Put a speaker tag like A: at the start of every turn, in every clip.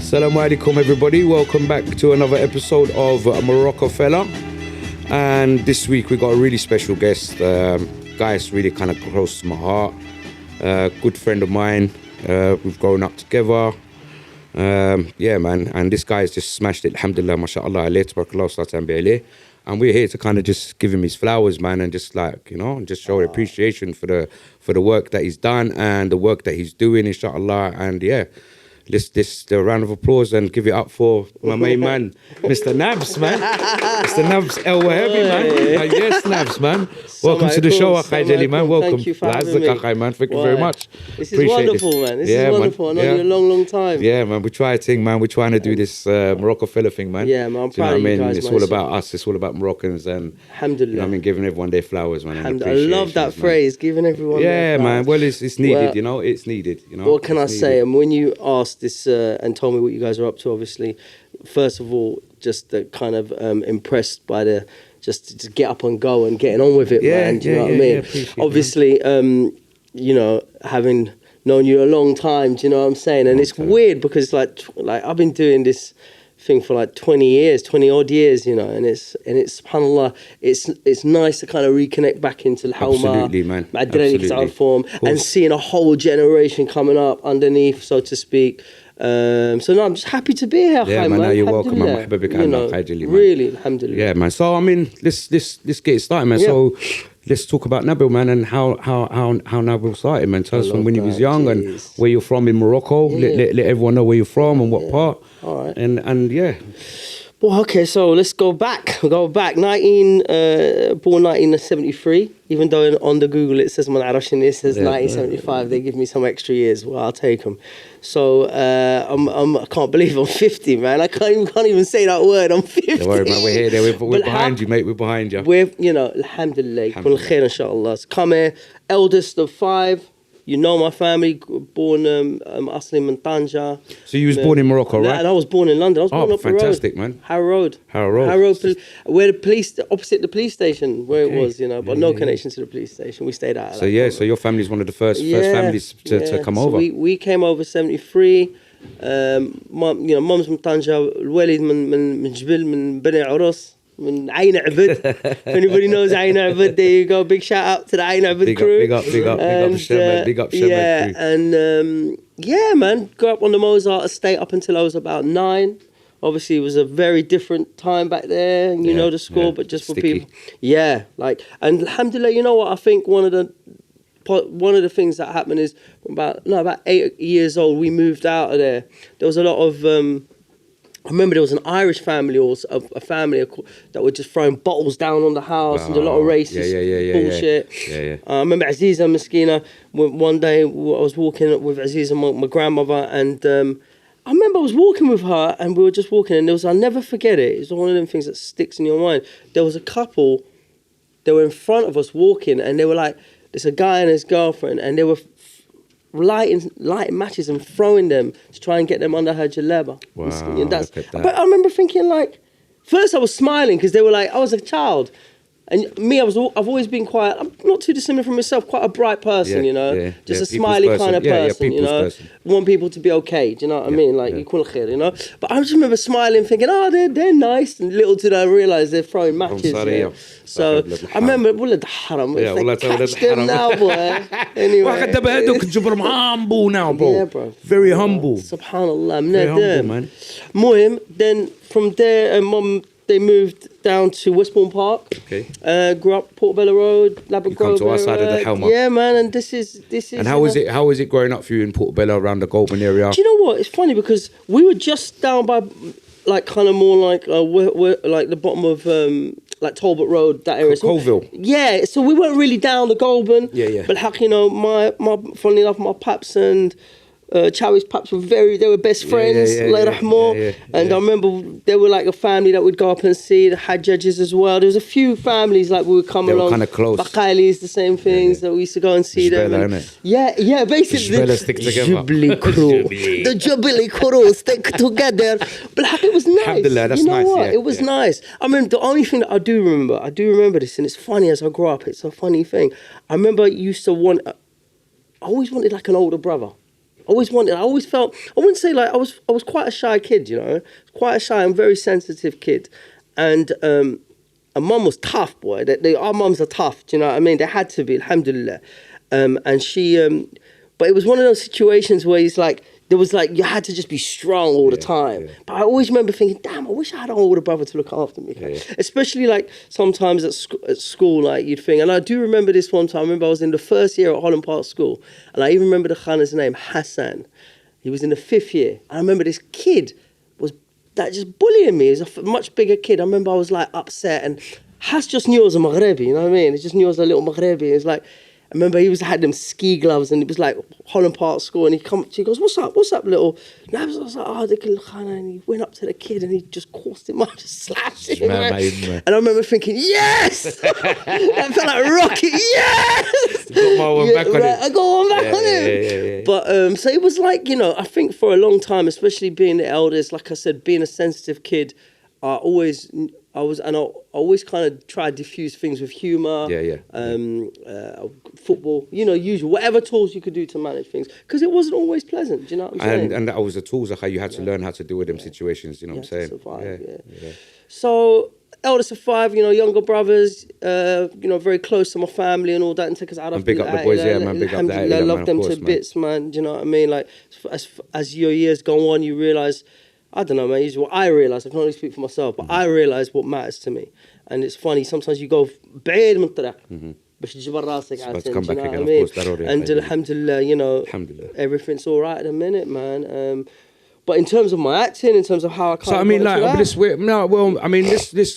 A: Assalamu alaikum everybody, welcome back to another episode of Marocafella. And this week we got a really special guest, guy's really kind of close to my heart, good friend of mine, we've grown up together, yeah man, and this guy's just smashed it, alhamdulillah, mashallah, alayhi, tabarakallah, salatan bi alayhi. And we're here to kind of just give him his flowers, man, and just like, you know, just show appreciation for the work that he's done and the work that he's doing, inshallah, and yeah. Let's a round of applause and give it up for my main man, Mr. Nabs, man. Mr. Nabs Elouahabi, man. Yes, Nabs, man. Welcome to the show, Akhay man. Welcome.
B: Thank you for having me.
A: Man. Thank you very much.
B: This is wonderful, man. This is wonderful. Man. I know you a long time.
A: Yeah, man. We try a thing, man. We're trying to do this Marocafella thing, man.
B: Yeah, man. I'm proud of you guys,
A: It's all about us. It's all about Moroccans and,
B: alhamdulillah.
A: You know, I mean, giving everyone their flowers, man.
B: I love that phrase, giving everyone their flowers.
A: Yeah, man. Well, it's needed, you know. It's needed, you know.
B: What can I say? And when you asked this and told me what you guys are up to, obviously, first of all, just kind of impressed by the just to get up and go and getting on with it, man. Do you know what I mean? Obviously, you know, having known you a long time, do you know what I'm saying? And it's weird because like I've been doing this thing for like 20 odd years, you know, and it's subhanallah, it's nice to kind of reconnect back into Al-Hawma,
A: Absolutely.
B: form, and seeing a whole generation coming up underneath, so to speak. So no, I'm just happy to be here.
A: Yeah, man, you're welcome, man.
B: Really, alhamdulillah.
A: Yeah, man. So I mean, let's get it started, man. Yeah. So let's talk about Nabil, man, and how Nabil started, man. Tell us from when he was young and where you're from in Morocco. Yeah. Let everyone know where you're from and what part.
B: All right.
A: And yeah.
B: Well, okay, so let's go back. Born 1973. Even though on the Google it says it says 1975, they give me some extra years. Well, I'll take them. So I can't believe I'm 50, man. I can't even say that word. I'm 50.
A: Don't worry, man. We're here. We're behind you, mate. We're behind you.
B: We're, you know, alhamdulillah. Kul khair, inshallah. So come here, eldest of 5. You know my family, born Aslim and Tanja.
A: So you was born in Morocco, right?
B: And I was born in London. I was born up
A: fantastic,
B: the road.
A: Man.
B: Harrow Road. Where the police, opposite the police station, where it was, you know, but no connection to the police station. We stayed out.
A: So so your family's one of the first families to come over.
B: We came over 73. Mum's من طنجة, الوالد من جبل من بني عرس. من عين عبد. If anybody knows عين عبد, there you go. Big shout out to the عين عبد crew.
A: Big up Shemen. Big up Shemen.
B: Yeah, and yeah, man, grew up on the Mozart estate up until I was about 9. Obviously, it was a very different time back there. You know the score, but just for people. Yeah, like, and alhamdulillah, you know what? I think one of the things that happened is about 8 years old, we moved out of there. There was a lot of I remember there was an Irish family or a family that were just throwing bottles down on the house and a lot of racist bullshit.
A: Yeah.
B: I remember Aziza Miskina, one day I was walking with Aziza, my grandmother, and I remember I was walking with her and we were just walking and I'll never forget it. It's one of them things that sticks in your mind. There was a couple, they were in front of us walking and they were like, there's a guy and his girlfriend and they were lighting matches and throwing them to try and get them under her jalaba.
A: Wow,
B: look at that. But I remember thinking, like, first I was smiling because they were like, I was a child. And me, I've always been quite, I'm not too dissimilar from myself, quite a bright person, you know, just a smiley kind of person, you know, want people to be okay, do you know what I mean, like, you know, but I just remember smiling thinking, oh, they're nice, and little did I realise they're throwing matches, so I remember, ولد حرام, catch them now, boy, anyway.
A: humble now, bro.
B: Yeah, bro.
A: Very humble.
B: Subhanallah,
A: very humble, man.
B: Muhim, then from there, Mum, they moved down to Westbourne Park.
A: Okay.
B: Grew up Portobello Road, Labrador.
A: You come to our side of the Helma.
B: Yeah, man, and this is.
A: And how was it? How was it growing up for you in Portobello around the Goulburn area?
B: Do you know what? It's funny because we were just down by, like, kind of more like we're like the bottom of like Talbot Road, that area.
A: Colville.
B: Yeah, so we weren't really down the Goulburn.
A: Yeah.
B: But you know, my funnily enough, my paps and Chowie's paps they were best friends, and I remember they were like a family that would go up and see the Hajjajis as well. There was a few families like we would come along.
A: They were kind of close.
B: Baqailis, the same things that we used to go and see them. Basically.
A: The stick together.
B: Jubilee crew. The Jubilee crew stick together. But it was nice.
A: Alhamdulillah, that's nice.
B: What? It was nice. I mean, the only thing that I do remember this, and it's funny as I grow up, it's a funny thing. I remember I always wanted like an older brother. I always felt, I wouldn't say like, I was quite a shy kid, you know, quite a shy and very sensitive kid. And mum was tough, boy. Our mums are tough, do you know what I mean? They had to be, alhamdulillah. And she, but it was one of those situations where it's like, there was like, you had to just be strong all the time. Yeah. But I always remember thinking, damn, I wish I had an older brother to look after me. Yeah. Especially like sometimes at school, like you'd think, and I do remember this one time, I remember I was in the first year at Holland Park School, and I even remember the Khana's name, Hassan. He was in the 5th year. I remember this kid was that just bullying me. He was a much bigger kid. I remember I was like upset, and Has just knew I was a Maghrebi, you know what I mean? He just knew I was a little Maghrebi. It was like, I remember he had them ski gloves, and it was like Holland Park School, and she goes, what's up, little? And I was like, oh, the kid, and he went up to the kid, and he just coursed him up, just slapped him. And I remember thinking, yes! I felt like Rocky, yes!
A: Got my one back on it.
B: I got one back on him. Yeah. But, so it was like, you know, I think for a long time, especially being the eldest, like I said, being a sensitive kid, I always kind of try to diffuse things with humour. Football, you know, usual, whatever tools you could do to manage things, because it wasn't always pleasant. Do you know what I'm saying?
A: And that was the tools of how you had to learn how to deal with them situations. You know what I'm saying?
B: Survive, So eldest of 5, you know, younger brothers, you know, very close to my family and all that, and take us out of.
A: And big up the boys, yeah, man. Big up that.
B: I love them to bits, man. Do you know what I mean? Like as your years go on, you realise. I don't know, man. Usually what I realise, I can only speak for myself, but I realise what matters to me. And it's funny, sometimes you go بعيد من الطريق باش تجبر راسك على السن, you know what I mean? And alhamdulillah, you know, everything's all right at the minute, man. But in terms of my acting, in terms of how I
A: so I mean, like, let's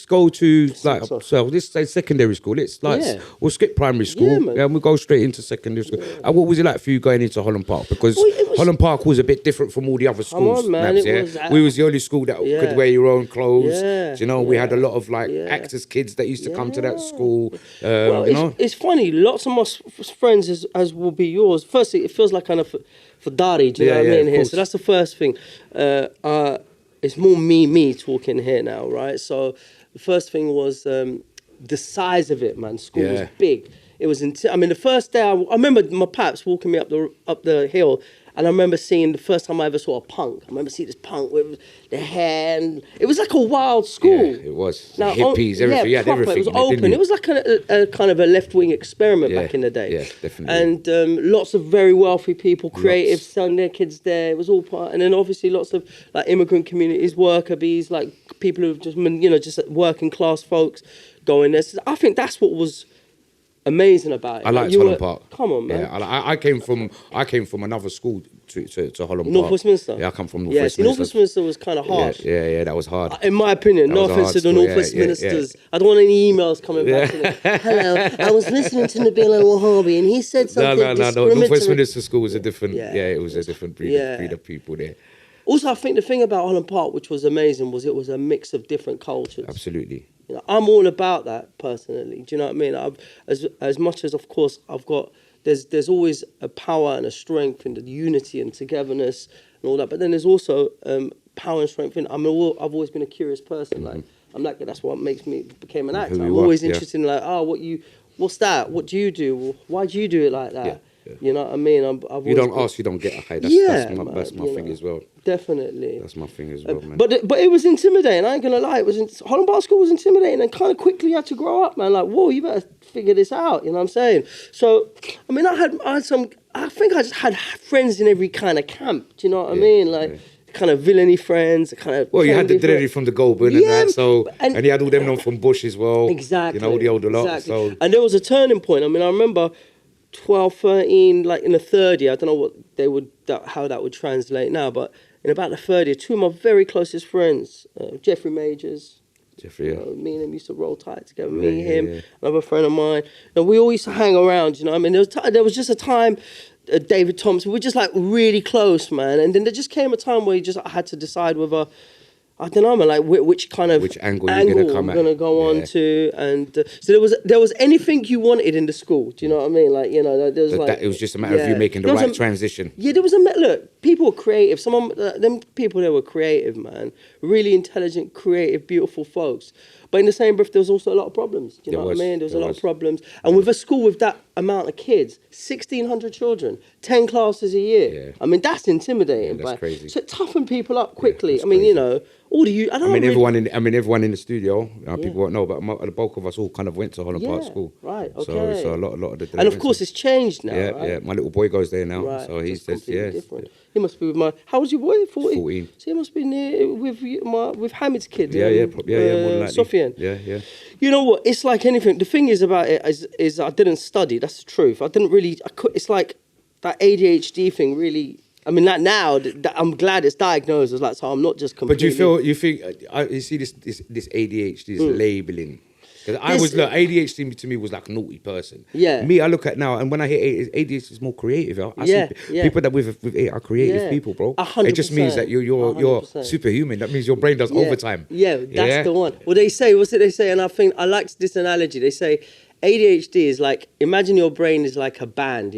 A: go to like, so let's say secondary school. Let's like we'll skip primary school, and we'll go straight into secondary school. And what was it like for you going into Holland Park? Because Holland Park was a bit different from all the other schools.
B: Come on, man,
A: we was the only school that could wear your own clothes. You know, we had a lot of like actors' kids that used to come to that school.
B: Well,
A: you know,
B: it's funny. Lots of my friends, as will be yours. Firstly, it feels like kind of. For Dari, do you know what I mean? Here, so that's the first thing. It's more me talking here now, right? So the first thing was the size of it, man. School was big. It was. I mean, the first day I remember my paps walking me up the hill, and I remember seeing the first time I ever saw a punk. I remember seeing this punk with the hair, and it was like a wild school.
A: Yeah, it was. Now, hippies, everything.
B: Yeah, proper, everything. It was open. It was like a kind of a left-wing experiment back in the day.
A: Yeah, definitely.
B: And lots of very wealthy people, creatives, selling their kids there. It was all part. And then obviously lots of like immigrant communities, worker bees, like people who just, you know, just working class folks going there. So I think that's what was amazing about it.
A: I liked Holland Park.
B: Come on, man.
A: Yeah, I came from another school to Holland Park.
B: North Westminster?
A: Yeah, I come from North Westminster.
B: North Westminster was kind of harsh.
A: Yeah, that was hard.
B: In my opinion, no offence to the North Westminsters. I don't want any emails coming back to me. Hello, I was listening to Nabil Elouahabi and he said something discriminatory.
A: North Westminster school was a different, it was a different breed of people there. Also,
B: I think the thing about Holland Park, which was amazing, was it was a mix of different cultures.
A: Absolutely.
B: You know, I'm all about that personally. Do you know what I mean? As much as, of course, I've got there's always a power and a strength in the unity and togetherness and all that. But then there's also power and strength in. I've always been a curious person. Like I'm like that's what makes me became an actor. I'm always interested in like what's that? What do you do? Why do you do it like that? Yeah. You know what I mean?
A: You don't ask, you don't get. Okay, that's my thing as well.
B: Definitely.
A: That's my thing as well, man.
B: But it was intimidating. I ain't gonna lie. Holland Park School was intimidating, and kind of quickly you had to grow up, man. Like, whoa, you better figure this out. You know what I'm saying? So, I mean, I had some. I think I just had friends in every kind of camp. Do you know what I mean? Like. Kind of villainy friends, kind of.
A: Well, you had the Dreddy from the Goulburn and that, so and you had all them from Bush as well.
B: Exactly.
A: You know, the older lot. So.
B: And there was a turning point. I mean, I remember 12, 13, like in the third year. I don't know how that would translate now, but in about the third year, 2 of my very closest friends, Jeffrey Majors.
A: Jeffrey,
B: me and him used to roll tight together. Me, him, another friend of mine. And we all used to hang around. You know, I mean, there was just a time. David Thompson, we're just like really close, man. And then there just came a time where I had to decide whether I don't know, man. Like which
A: angle you're
B: gonna go on to, and so there was anything you wanted in the school. Do you know what I mean? Like there was it
A: was just a matter of you making the right transition.
B: Yeah, there was look. People were creative. Them people there were creative, man. Really intelligent, creative, beautiful folks. But in the same breath, there was also a lot of problems. Do you know what I mean? There was a lot of problems. And with a school with that amount of kids, 1,600 children, 10 classes a year. Yeah. I mean, that's intimidating.
A: Yeah, that's crazy.
B: So it toughened people up quickly. Yeah, I mean, crazy. All the youth.
A: Everyone in the studio. People won't know, but the bulk of us all kind of went to Holland Park School.
B: Right. Okay.
A: So a lot of the.
B: And of course, it's changed now.
A: Yeah,
B: right?
A: yeah. My little boy goes there now, so he says,
B: different. He must be with my. How old's your boy?
A: 14. So
B: he must be near with Hamid's kid.
A: Yeah, more than likely.
B: Sofian.
A: Yeah.
B: You know what? It's like anything. The thing is about it is I didn't study. That's the truth. I didn't really. It's like that ADHD thing. Really. I mean, like now, I'm glad it's diagnosed as so I'm not just completely...
A: But you think, you see this ADHD, this labelling. Because ADHD to me was like a naughty person.
B: Yeah.
A: Me, I look at now, and when I hear ADHD is more creative. I see people that with it are creative people, bro.
B: 100%.
A: It just means that you're superhuman. That means your brain does overtime.
B: Yeah, that's the one. Well, they say, what's it they say? And I think, I like this analogy. They say, ADHD is like, imagine your brain is like a band,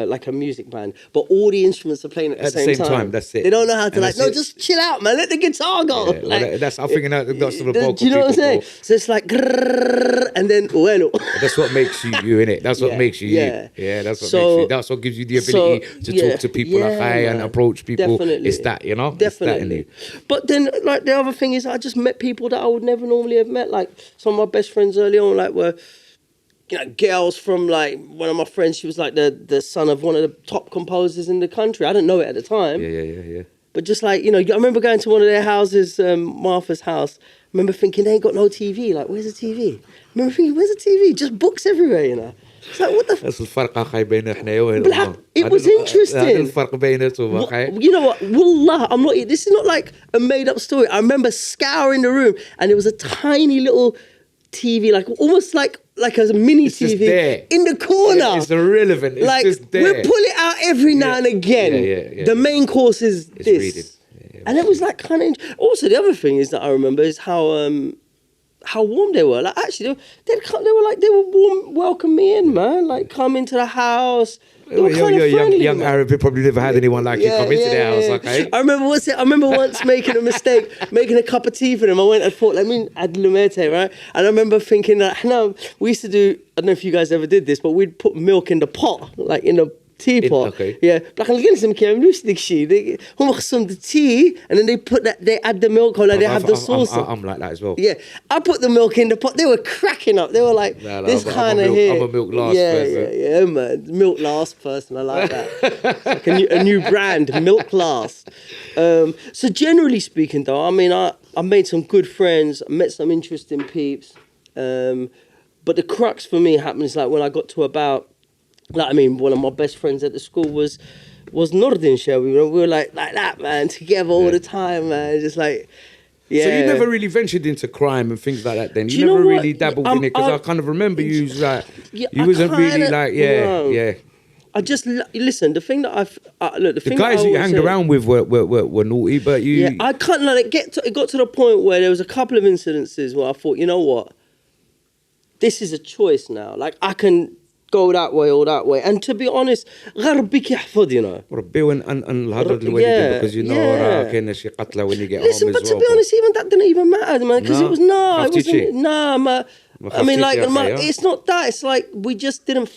B: like a music band, but all the instruments are playing at the same time.
A: That's it.
B: They don't know how to just chill out, man. Let the guitar go.
A: Yeah, I'm thinking that's the vocal.
B: Do you know what I'm saying? So it's like, and then
A: That's what makes you innit? That's what makes you you. Yeah, that's what makes you. That's what gives you the ability to talk to people and approach people.
B: Definitely.
A: It's that,
B: Definitely. But then, like, the other thing is, I just met people that I would never normally have met. Like, some of my best friends early on, were girls from one of my friends. She was like the son of one of the top composers in the country. I didn't know it at the time.
A: Yeah.
B: But just I remember going to one of their houses, Martha's house. I remember thinking they ain't got no TV. Like, where's the TV? I remember thinking, where's the TV? Just books everywhere, It's like, what the
A: that's الفرق أخي بين إحنا وين.
B: It was interesting.
A: الفرق بيناتهم أخي.
B: You know what? Wallah, this is not like a made up story. I remember scouring the room and there was a tiny little TV, almost like a mini
A: it's
B: TV in the corner.
A: Yeah, it's irrelevant. It's just there.
B: We'll pull it out every now and again.
A: Yeah.
B: The main course is
A: it's
B: this.
A: reading. Yeah,
B: and it was kind of... Also, the other thing is that I remember is how warm they were. Actually, they were warm, welcome me in, man. Come into the house. They were kind of friendly,
A: young Arab, you probably never had anyone like you come into the house, okay?
B: I remember once making a mistake, making a cup of tea for them. I went and thought, add lumete, right? And I remember thinking that, we used to do, I don't know if you guys ever did this, but we'd put milk in the pot, in the teapot.
A: Okay.
B: Yeah. But they the tea, and then they add the milk on, and they have the sauce.
A: I'm like that as well.
B: Yeah. I put the milk in the pot. They were cracking up. They were like, this kind of here.
A: I'm a milk last person.
B: Yeah, man. Milk last person. I like that. It's like a new brand, Milk Last. So generally speaking, though, I mean, I made some good friends. I met some interesting peeps. But the crux for me happened is when I got to about... one of my best friends at the school was Nordin, shall we? We were like that, man, together all the time, man. Just So
A: you never really ventured into crime and things like that then? You never really dabbled in it? Because I kind of remember you was you wasn't really
B: I just, listen, the thing that the
A: guys that you hanged around with were naughty, but you...
B: Yeah, I can't it got to the point where there was a couple of incidences where I thought, you know what? This is a choice now. I can... go that way or that way, and to be honest, غربك يحفظ,
A: ربي ونهضر للوالدين because كاين شي قتله when you get home as well.
B: Listen, but to be honest, even that didn't even matter, man, because it wasn't. I mean, it's not that. It's we just didn't,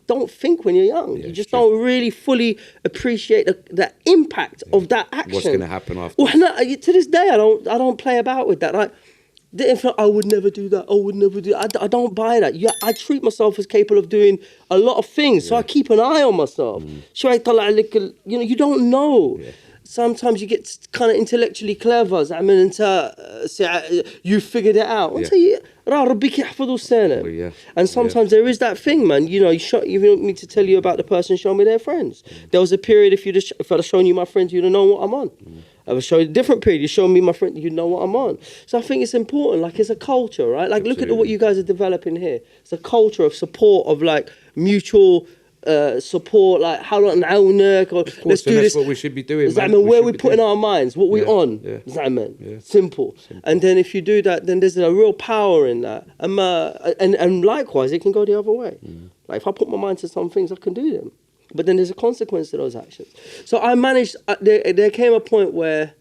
B: don't think when you're young. You just don't really fully appreciate the impact of that action.
A: What's going to happen after?
B: To this day, I don't play about with that. I would never do that. I would never do that. I don't buy that. I treat myself as capable of doing a lot of things. So I keep an eye on myself. You don't know. Yeah. Sometimes you get kind of intellectually clever. You figured it out. And sometimes there is that thing, man. You don't need to tell you about the person showing me their friends. There was a period if I'd have shown you my friends, you'd have known what I'm on. I will show you a different period. You show me my friend, you know what I'm on. So I think it's important. It's a culture, right? Look at what you guys are developing here. It's a culture of support, of mutual support, like how long نعاونك, or let's do this.
A: That's what we should be doing, man.
B: Where we putting our minds, what we on. Simple. And then if you do that, then there's a real power in that. And likewise, it can go the other way. Like if I put my mind to some things, I can do them. But then there's a consequence to those actions. So I managed, there came a point where,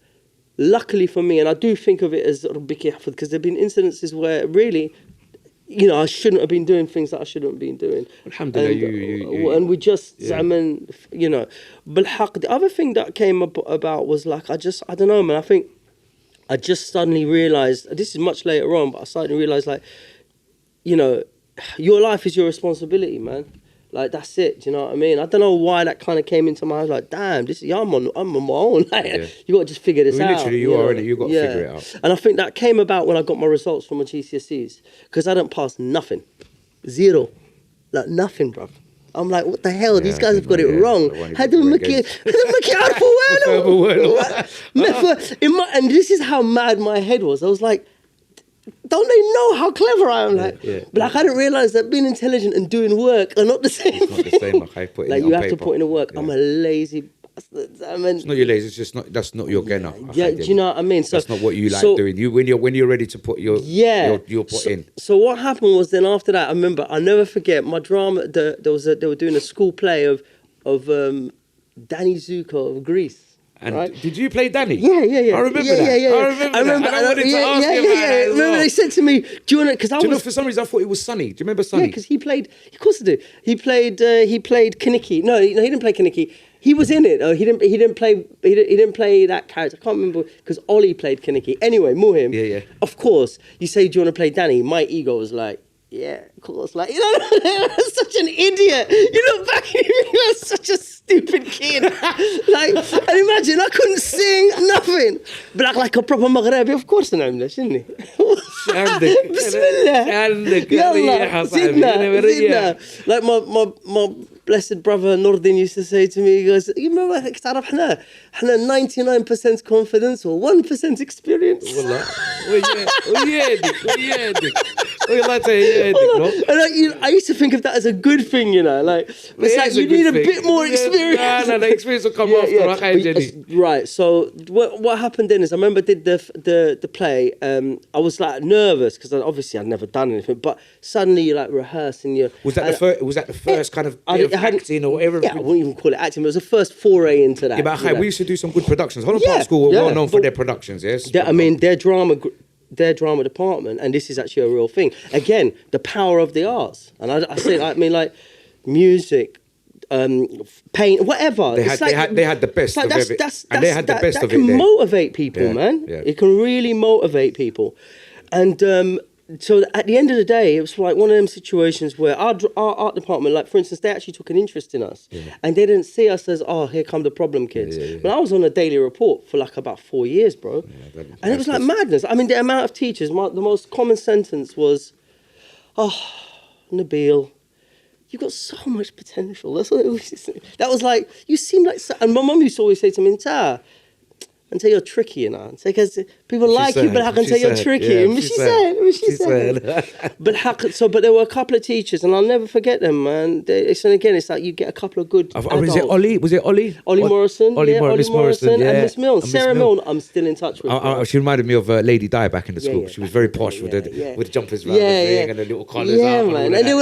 B: luckily for me, and I do think of it as because there have been incidences where really, you know, I shouldn't have been doing things that I shouldn't have been doing.
A: Alhamdulillah,
B: and we just, you know, بالحق. The other thing that came about was like, I don't know, man, I think I just suddenly realised, this is much later on, but I suddenly realised, like, you know, your life is your responsibility, man. Like, that's it, do you know what I mean? I don't know why that kind of came into my head, like, damn, I'm on my own. Like, you got to just figure this out.
A: Literally, you are in it, you got to figure it out.
B: And I think that came about when I got my results from my GCSEs, because I didn't pass nothing. Zero. Like, nothing, bruv. I'm like, what the hell? These guys have got it wrong. And this is how mad my head was. I was like, don't they know how clever I am? Like, but like, I didn't realise that being intelligent and doing work are not the same.
A: It's not the same. Like,
B: you have to put in the work. I'm a lazy bastard.
A: It's not your lazy. It's just not. That's not your genna.
B: Yeah, do you know what I mean? So
A: that's not what you like doing. You when you're ready to put your put in.
B: So what happened was then after that, I remember, I'll never forget my drama. They were doing a school play of Danny Zuko of Greece.
A: And
B: right?
A: Did you play Danny?
B: Yeah.
A: I remember that. I remember that. I wanted to ask you about that as well.
B: Remember they said to me, do you want to, because I was...
A: for some reason I thought it was Sonny. Do you remember Sonny?
B: Yeah, because he played, of course I do. He played Kaniki. No, he didn't play Kaniki. He was in it. He didn't play that character. I can't remember, because Ollie played Kaniki. Anyway, Muhim.
A: Yeah.
B: Of course, you say, do you want to play Danny? My ego was like, yeah, of course. Like, you know, I'm such an idiot. You look back and you realize such a stupid kid. Like, and imagine, I couldn't sing, nothing. But like a proper Maghrebi, of course I'm English, isn't he? Bismillah. Yalla, Zidna. Like my blessed brother Nordin used to say to me, he goes, you remember, تعرف احنا 99% confidence or 1% experience. And I used to think of that as a good thing, you know, like, it's like you need a bit more experience.
A: No, the experience will come after.
B: Right, so what happened then is I remember I did the play. I was like nervous because obviously I'd never done anything, but suddenly you're like rehearsing. Was that
A: the first kind of bit of acting or whatever?
B: Yeah, I wouldn't even call it acting, but it was the first foray into that.
A: Yeah, but we used to do some good productions. Holland Park School were well known for their productions, yes?
B: I mean, their drama department, and this is actually a real thing. Again, the power of the arts. And I say, I mean, like music, paint, whatever.
A: They had the best of it. And they had the best of it.
B: That can motivate people, man.
A: Yeah.
B: It can really motivate people. And so at the end of the day, it was like one of them situations where our art department, like for instance, they actually took an interest in us. Yeah. And they didn't see us as, oh, here come the problem kids. Yeah. But I was on a daily report for like about 4 years, bro. Yeah, and it was like madness. I mean, the amount of teachers, the most common sentence was, oh, Nabil, you've got so much potential. That's what it was. That was like, you seem like, and my mum used to always say to me, until you're tricky, you know. Because people like you, but I can tell you're tricky.
A: Yeah, she said.
B: But there were a couple of teachers, and I'll never forget them, man. It's like you get a couple of good adults.
A: Was it Ollie?
B: Ollie Morrison.
A: Miss Morrison,
B: and Miss Milne. Sarah Milne, I'm still in touch with.
A: She reminded me of Lady Di back in the school. She was very posh with the jumpers around the thing and the little collars up.
B: Yeah, man. And they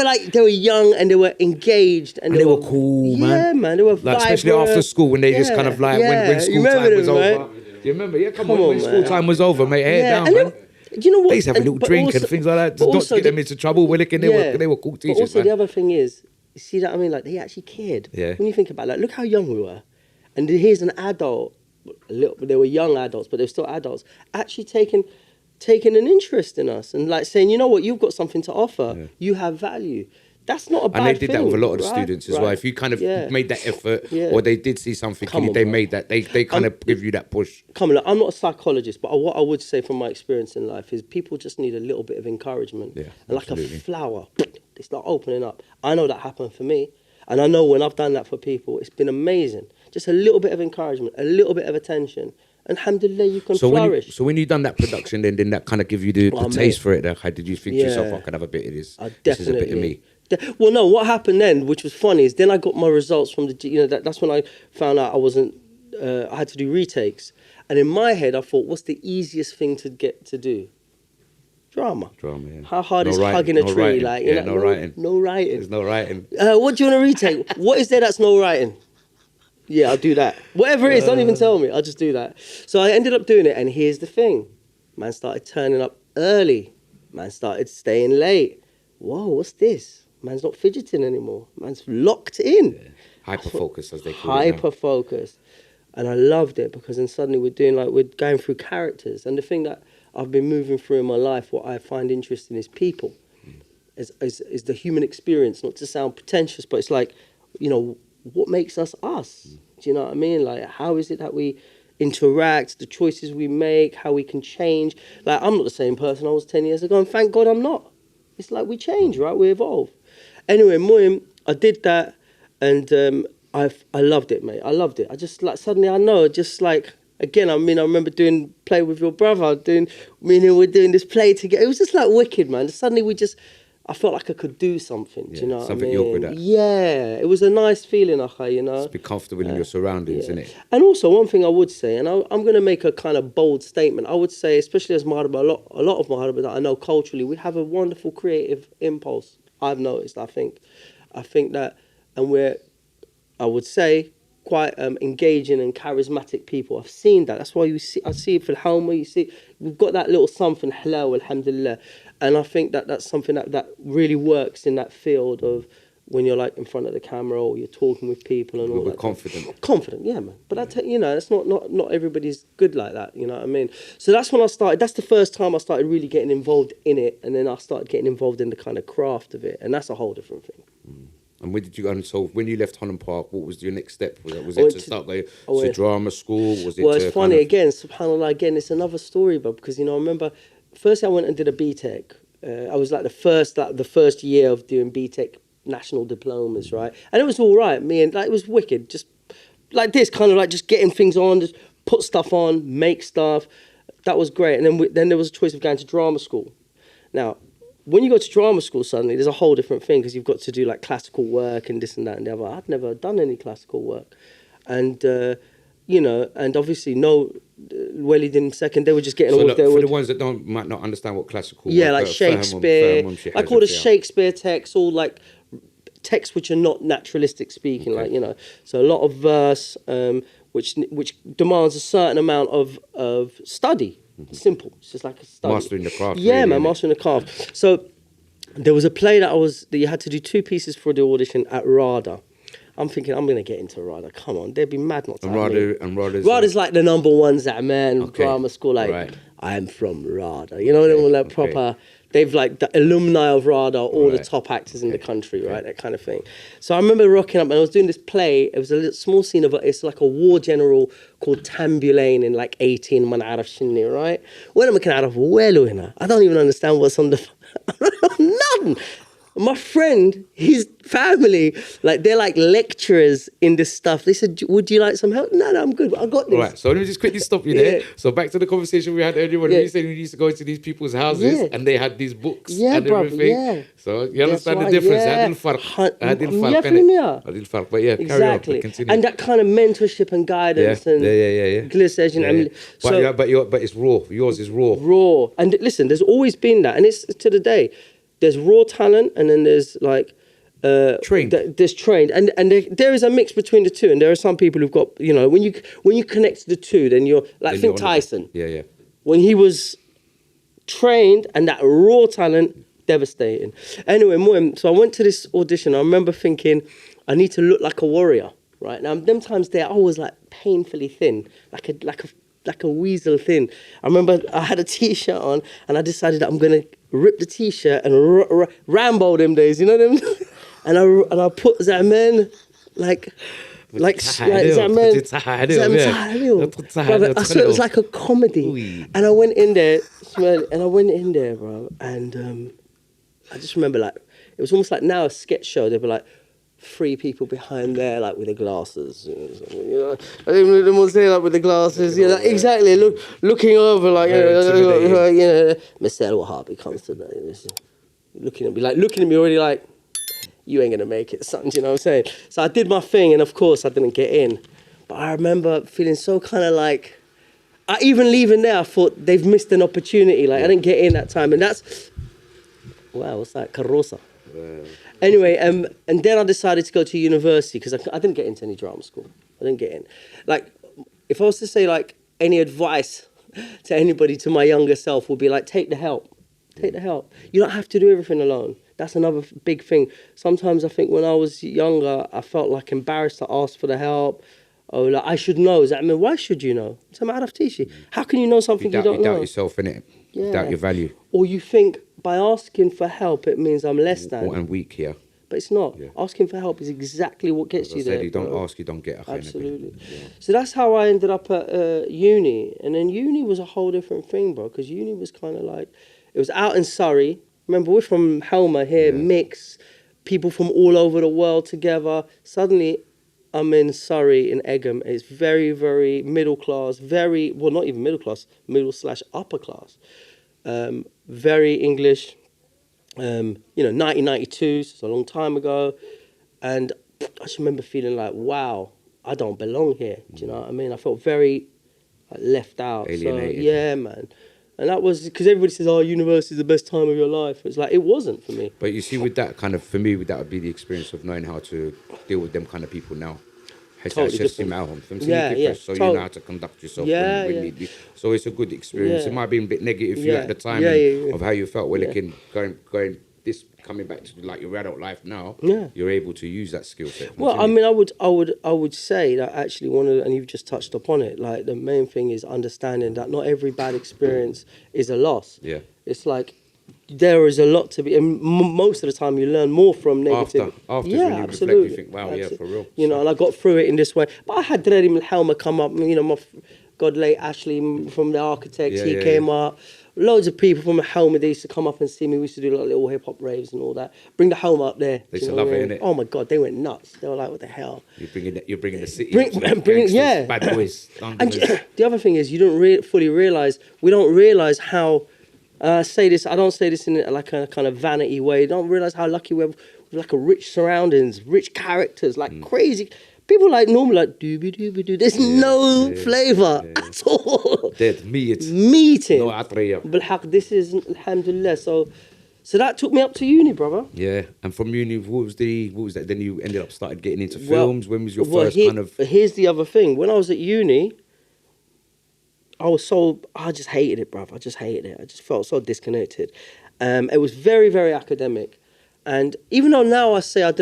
B: were young and they were engaged. And
A: they were cool, man.
B: Yeah, man. They were vibrant.
A: Especially after school when they just kind of like, when school time was over. Do you remember? Yeah, come on, when school time was over, mate, head down, man.
B: You know what?
A: They used to have a little drink and things like that, just not to get them into trouble. They were cool teachers.
B: But also, the other thing is, you see that? I mean, like, they actually cared.
A: Yeah.
B: When you think about it, like, look how young we were. And here's an adult, they were young adults, but they were still adults, actually taking an interest in us and, like, saying, you know what, you've got something to offer. You have value. That's not a bad thing.
A: And they did that with a lot of the students as well. If you kind of made that effort or they did see something in you, they made that. They kind of give you that push.
B: I'm not a psychologist, but what I would say from my experience in life is people just need a little bit of encouragement. Yeah, and like a flower, they start opening up. I know that happened for me. And I know when I've done that for people, it's been amazing. Just a little bit of encouragement, a little bit of attention. And alhamdulillah, you can flourish.
A: So when you done that production, then that kind of give you the taste for it. How did you think to yourself, I can have a bit of this? This is a bit of me.
B: Well, no, what happened then, which was funny, is then I got my results from that's when I found out I wasn't, I had to do retakes. And in my head, I thought, what's the easiest thing to get to do? Drama.
A: Drama, yeah.
B: How hard is hugging a tree?
A: Writing.
B: Like,
A: no writing.
B: No writing.
A: There's no writing.
B: What do you want to retake? What is there that's no writing? Yeah, I'll do that. Whatever it is, don't even tell me. I'll just do that. So I ended up doing it, and here's the thing. Man started turning up early. Man started staying late. Whoa, what's this? Man's not fidgeting anymore. Man's locked in.
A: Yeah. Hyper-focus, as they call it.
B: Hyper-focus. And I loved it because then suddenly we're going through characters. And the thing that I've been moving through in my life, what I find interesting is people. Is the human experience, not to sound pretentious, but it's like, what makes us us? Do you know what I mean? Like, how is it that we interact, the choices we make, how we can change? Like, I'm not the same person I was 10 years ago, and thank God I'm not. It's like we change, right? We evolve. Anyway, Moim, I did that, and I loved it, mate. I loved it. I just, like, suddenly I know, just like, again, I remember doing Play With Your Brother, we're doing this play together. It was just like wicked, man. Suddenly I felt like I could do something, do you know what I mean?
A: Something you're good at.
B: Yeah, it was a nice feeling,
A: Just be comfortable in your surroundings, isn't it?
B: And also, one thing I would say, and I'm going to make a kind of bold statement, I would say, especially as Marocafella, a lot of Marocafella that I know culturally, we have a wonderful creative impulse, I've noticed, I think that, and we're, I would say, quite engaging and charismatic people. I've seen that. That's why I see it for Helma. We've got that little something, halal, alhamdulillah. And I think that's something that really works in that field of when you're like in front of the camera or you're talking with people and all that.
A: Confident.
B: Confident, yeah, man. But that's not everybody's good like that, you know what I mean? So that's when I started. That's the first time I started really getting involved in it. And then I started getting involved in the kind of craft of it. And that's a whole different thing.
A: And where did you go? And so when you left Holland Park, what was your next step? Was it to start going to drama school? Was it? Well,
B: it's funny again. Subhanallah, again, it's another story, but because I remember, first I went and did a BTEC. I was like the first year of doing BTEC national diplomas, right? And it was all right. It was wicked. Just like this, kind of like just getting things on, just put stuff on, make stuff. That was great. And then there was a choice of going to drama school. Now, when you go to drama school, suddenly there's a whole different thing because you've got to do like classical work and this and that and the other. I'd never done any classical work, and and obviously Welly didn't second. They were just getting all of their.
A: For the ones that might not understand what classical work,
B: like Shakespeare, like all the Shakespeare texts, all like texts which are not naturalistic speaking, so a lot of verse, which demands a certain amount of study. Simple. It's just like a study. Mastering
A: the craft.
B: Yeah, really, man, mastering the craft. So there was a play that you had to do 2 pieces for the audition at RADA. I'm thinking, I'm going to get into RADA. Come on, they'd be mad not to have me. RADA's like the number one drama school. Like, right. I'm from RADA. You know, they're like proper... They've like the alumni of RADA, all the top actors in the country, right? That kind of thing. So I remember rocking up and I was doing this play. It was a little small scene of it's like a war general called Tambulain in like 18 man Arab Shinni, right? When am I kind of well hina? I don't even understand what's on the nothing. My friend, his family, like they're like lecturers in this stuff. They said, "Would you like some help?" No, I'm good. I got this.
A: Right. So let me just quickly stop you there. So back to the conversation we had earlier when we said we used to go into these people's houses and they had these books and everything. Yeah. So you understand the difference? But yeah,
B: exactly.
A: Carry on.
B: And that kind of mentorship and guidance and glissage
A: but it's raw. Yours is raw.
B: Raw. And listen, there's always been that, and it's to the day. There's raw talent, and then there's like
A: trained.
B: There's trained, and there is a mix between the two. And there are some people who've got when you connect the two, then you're like think Tyson.
A: Yeah.
B: When he was trained and that raw talent, devastating. Anyway, so I went to this audition. I remember thinking, I need to look like a warrior. Right now, them times there, I was like painfully thin, like a weasel thin. I remember I had a t-shirt on, and I decided that I'm gonna rip the t-shirt and Rambo them days, you know them, and I put Zaman like Zaman. I swear it was like a comedy, and I went in there, bro, and I just remember like it was almost like now a sketch show. They'd be like 3 people behind there, like with the glasses. I think them was there, like with the glasses. Exactly. Looking over, like Mr. Elouahabi comes to me, looking at me already, like you ain't going to make it, son, do you know what I'm saying? So I did my thing, and of course I didn't get in. But I remember feeling so kind of like, even leaving there, I thought they've missed an opportunity. Like, I didn't get in that time. And that's, wow, what's that? Carroza. Anyway, and then I decided to go to university because I didn't get into any drama school. I didn't get in. Like, if I was to say, like, any advice to anybody, to my younger self, would be like, take the help. Take the help. You don't have to do everything alone. That's another big thing. Sometimes I think when I was younger, I felt like embarrassed to ask for the help. Oh, like, I should know. I mean, why should you know? How can you know something you don't know?
A: You doubt yourself, innit?
B: Yeah.
A: You doubt your value.
B: Or you think by asking for help, it means I'm less than.
A: And weak, yeah.
B: But it's not. Yeah. Asking for help is exactly what gets you there.
A: You don't ask, you don't get.
B: Absolutely. Yeah. So that's how I ended up at uni. And then uni was a whole different thing, bro, because uni was kind of like, it was out in Surrey. Remember, we're from Helmer here, mix, people from all over the world together. Suddenly, I'm in Surrey, in Egham. It's very, very middle class, well, not even middle class, middle/upper class. Very English, 1992, so it's a long time ago. And I just remember feeling like, wow, I don't belong here. Do you know what I mean? I felt very left out.
A: Alienated.
B: So, yeah, man. And that was because everybody says, oh, university is the best time of your life. It's like, it wasn't for me.
A: But you see, with that kind of, for me, that would be the experience of knowing how to deal with them kind of people now.
B: Totally different.
A: So you know how to conduct yourself when need be. So it's a good experience. It might have been a bit negative for you at the time of how you felt. Well, going this coming back to like your adult life now. Yeah. You're able to use that skill set.
B: Well, I mean, I would say that actually and you've just touched upon it. Like the main thing is understanding that not every bad experience is a loss.
A: Yeah.
B: It's like, there is a lot to be, and most of the time you learn more from negative.
A: After when you reflect, you think, wow, for real.
B: You know, and I got through it in this way. But I had Dredim Helmer come up, my God late Ashley from the Architects, he came up. Loads of people from Helmer, they used to come up and see me. We used to do like little hip-hop raves and all that. Bring the Helmer up there.
A: They used to love it, innit?
B: Oh my God, they went nuts. They were like, what the hell?
A: You're bringing the city.
B: Bad
A: boys.
B: And the other thing is, you don't fully realise, we don't realise how, I don't say this in like a kind of vanity way. You don't realise how lucky we have like a rich surroundings, rich characters, like crazy. People like normally like dooby. There's no flavour at all.
A: Dead meat.
B: Meeting.
A: No atriya.
B: Bilhaq, this is alhamdulillah. So that took me up to uni, brother.
A: Yeah, and from uni, what was that? Then you ended up started getting into films. When was your first kind of?
B: Here's the other thing. When I was at uni, I just hated it, bruv. I just hated it. I just felt so disconnected. It was very, very academic. And even though now I say I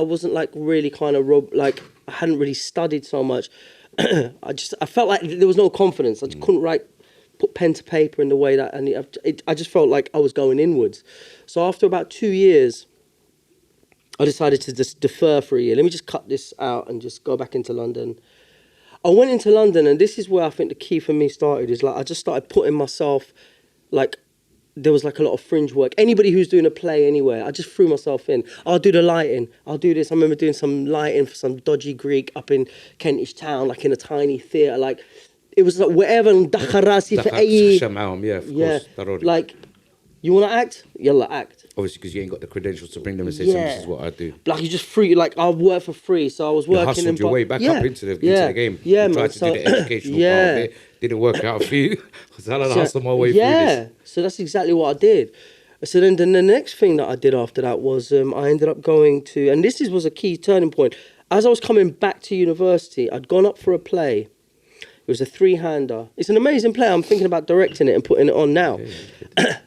B: wasn't like really kind of, like I hadn't really studied so much. I felt like there was no confidence. I just couldn't put pen to paper in the way that, and I just felt like I was going inwards. So after about 2 years, I decided to just defer for a year. Let me just cut this out and just go back into London. I went into London, and this is where I think the key for me started, is like I just started putting myself, like, there was like a lot of fringe work. Anybody who's doing a play anywhere, I just threw myself in. I'll do the lighting. I'll do this. I remember doing some lighting for some dodgy Greek up in Kentish Town, like in a tiny theatre. Like, it was like whatever. Yeah, like, you want to act? Yalla, act.
A: Obviously, because you ain't got the credentials to bring them and say, this is what I do.
B: Like, you just free, like, I work for free, so I was working.
A: You hustled your way back up into the game.
B: Yeah,
A: you tried to do the educational part of it. Didn't work out for you. So I hustled my way through this.
B: So that's exactly what I did. So then the next thing that I did after that was I ended up going to, and this was a key turning point. As I was coming back to university, I'd gone up for a play. It was a 3-hander. It's an amazing play. I'm thinking about directing it and putting it on now.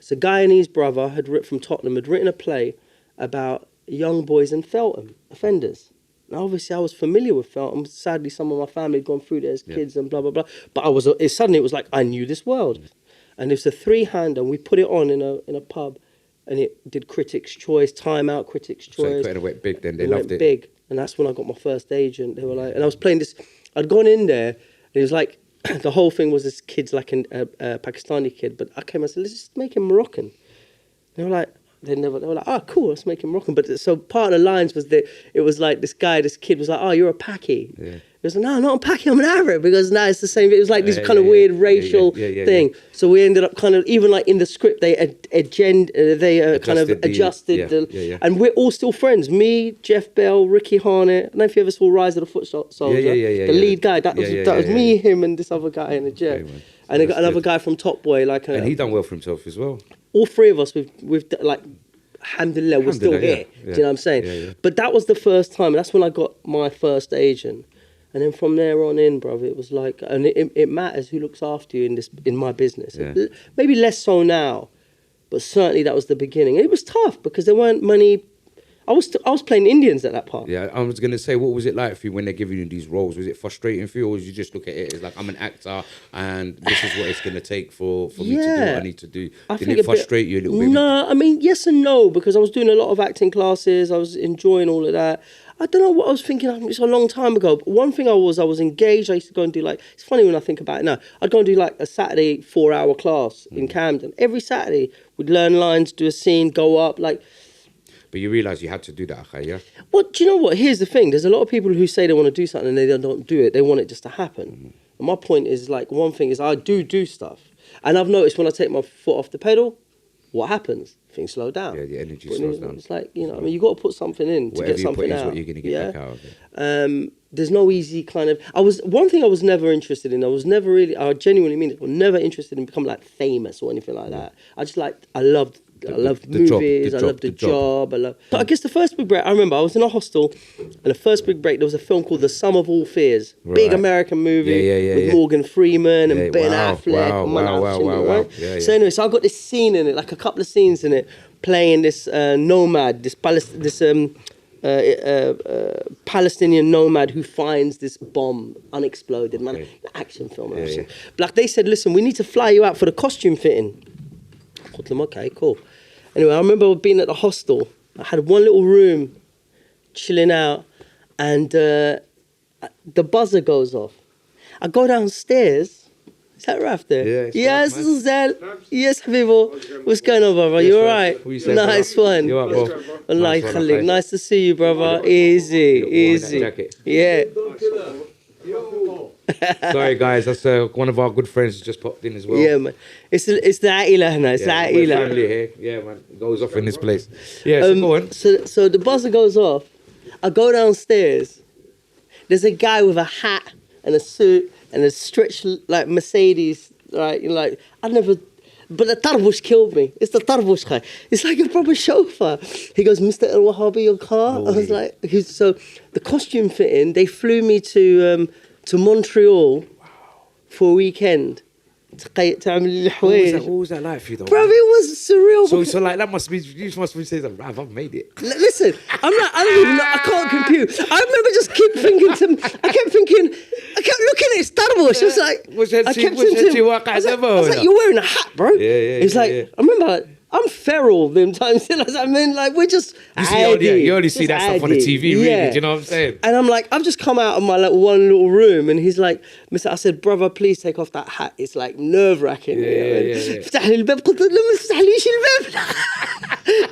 B: So a guy and his brother from Tottenham had written a play about young boys in Feltham, offenders. Now, obviously, I was familiar with Feltham. Sadly, some of my family had gone through there as kids and blah, blah, blah. But suddenly it was like I knew this world. And it was a 3-hander, and we put it on in a pub, and it did Critics' Choice, Time Out, Critics' Choice.
A: So it went big then, they loved it.
B: Big, and that's when I got my first agent. They were like, and I was playing this, I'd gone in there, and it was like, the whole thing was this kid's like a Pakistani kid, but I came and said, let's just make him Moroccan. They were like, they were like, oh, cool, let's make him Moroccan. But so part of the lines was that it was like this kid was like, oh, you're a Paki. Yeah. He was like, no, I'm not Paki, I'm an Arab. Because now it's the same. It was like this kind of weird racial thing. Yeah. So we ended up kind of, even like in the script, they adjusted. And we're all still friends. Me, Jeff Bell, Ricky Harnett. I don't know if you ever saw Rise of the Foot Soldier. The lead guy. That was me, him, and this other guy in the Jeff. Okay, and I got another guy from Top Boy. And
A: he done well for himself as well.
B: All three of us, we've like, alhamdulillah, we're still here. Do you know what I'm saying? Yeah. But that was the first time. That's when I got my first agent. And then from there on in, brother, it was like, and it matters who looks after you in my business. Yeah. Maybe less so now, but certainly that was the beginning. And it was tough because there weren't many. I was playing Indians at that part.
A: Yeah, I was gonna say, what was it like for you when they're giving you these roles? Was it frustrating for you, or did you just look at it as like, I'm an actor and this is what it's gonna take for me to do what I need to do? Did it frustrate you a little bit?
B: No, I mean, yes and no, because I was doing a lot of acting classes. I was enjoying all of that. I don't know what I was thinking. It's a long time ago. But one thing I was engaged. I used to go and do it's funny when I think about it now. I'd go and do like a Saturday 4-hour class in Camden. Every Saturday, we'd learn lines, do a scene, go up, like.
A: But you realise you had to do that, yeah?
B: Well, do you know what? Here's the thing. There's a lot of people who say they want to do something and they don't do it. They want it just to happen. And my point is, like, one thing is I do stuff. And I've noticed when I take my foot off the pedal, what happens? Things slow down.
A: Yeah, the energy slows down.
B: It's like, I mean, you've got to put something in to get something out.
A: Whatever you put in is what you're going to get back out of it.
B: There's no easy kind of... One thing I was never interested in, I genuinely mean it, I was never interested in becoming like famous or anything like that. I loved movies, I loved the job. So I guess the first big break, I remember I was in a hostel, and the first big break, there was a film called The Sum of All Fears. Right. Big American movie with Morgan Freeman and Ben Affleck. Wow. So anyway, so I got this scene in it, like a couple of scenes in it, playing this nomad, this Palestinian nomad who finds this bomb unexploded, man. Action film. Like they said, listen, we need to fly you out for the costume fitting. I thought to them, okay, cool. Anyway, I remember being at the hostel. I had one little room, chilling out, and the buzzer goes off. I go downstairs. Is that Raf there?
A: Yeah.
B: Yes, Zal. Yes, Habibo. What's going on, brother? You all right? Nice one.
A: You all right, bro?
B: Allah, nice to see you, brother. Easy. Yeah.
A: Sorry, guys. That's one of our good friends just popped in as well.
B: Yeah, man. It's the Aila hana. It's the Aila.
A: Family here. Yeah, man. It goes off in this place. Yeah, so go on.
B: So the buzzer goes off. I go downstairs. There's a guy with a hat and a suit and a stretched like Mercedes. Right? But the tarbush killed me. It's the tarbush guy. It's like a proper chauffeur. He goes, Mr. Elouahabi, your car? I was like, so the costume fitting, they flew me to Montreal for a weekend. What
A: was that like for you though?
B: Bro, it was surreal.
A: So like that must be, you must be saying, Rav, I've made it.
B: Listen, I don't even know, I can't compute. I remember just I kept looking at his tarbush. I was like, you're wearing a hat, bro. It's like, I remember, I'm feral them times. I mean, like, we're just
A: you only see that stuff on the TV, really. Do you know what I'm saying?
B: And I'm like, I've just come out of my like one little room, and he's like, I said, brother, please take off that hat. It's like nerve-wracking. افتح لي الباب. قلت له ما تفتحليش الباب.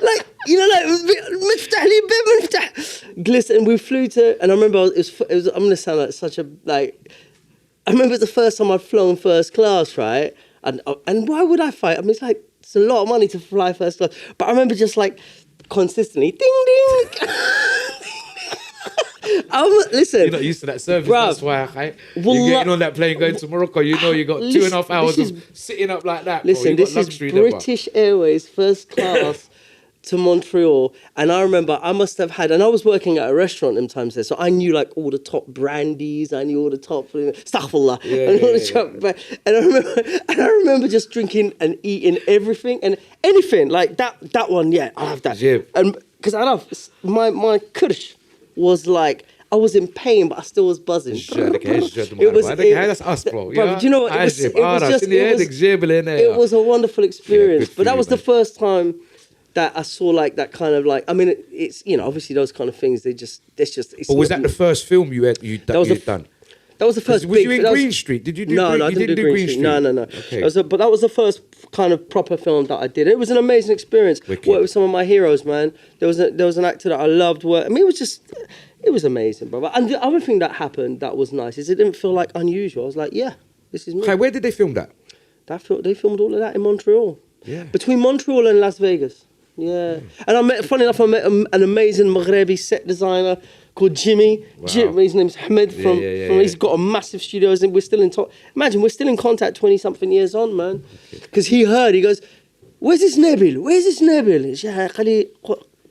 B: Like, مفتح لي الباب مفتح. Glisten. We flew to, and I remember it was I'm gonna sound like such a I remember the first time I'd flown first class, right? And why would I fight? I mean, it's a lot of money to fly first class. But I remember just like consistently, ding, ding. Listen.
A: You're not used to that service, bruv, that's why, right? You're getting on that plane going to Morocco, you got 2.5 hours of sitting up like that.
B: Listen, this is British Airways first class to Montreal. And I remember I must have had, and I was working at a restaurant in times there, so I knew like all the top brandies, I knew all the top, astaghfirullah, and I remember just drinking and eating everything and anything, like that one, I have that. And because I love, my kirsch was like, I was in pain, but I still was buzzing.
A: That's us, bro.
B: Do you know what? It was a wonderful experience. But that was the first time that I saw like that kind of like, I mean, it's, obviously those kind of things, it's
A: But was that the first film you'd done?
B: That was the first.
A: Was you in Green Street? Did you do?
B: No, I didn't do Green Street. No. Okay. But that was the first kind of proper film that I did. It was an amazing experience. Worked with some of my heroes, man. There was an actor that I loved. I mean, it was just, It was amazing, brother. And the other thing that happened that was nice is it didn't feel like unusual. I was like, yeah, this is me.
A: Okay, where did they film that?
B: They filmed all of that in Montreal.
A: Yeah.
B: Between Montreal and Las Vegas. Yeah. And funny enough, I met an amazing Maghrebi set designer called Jimmy.
A: Wow.
B: His name's Ahmed. He's got a massive studio. And we're still in imagine, we're still in contact 20-something years on, man. Because he goes, where's this Nabil?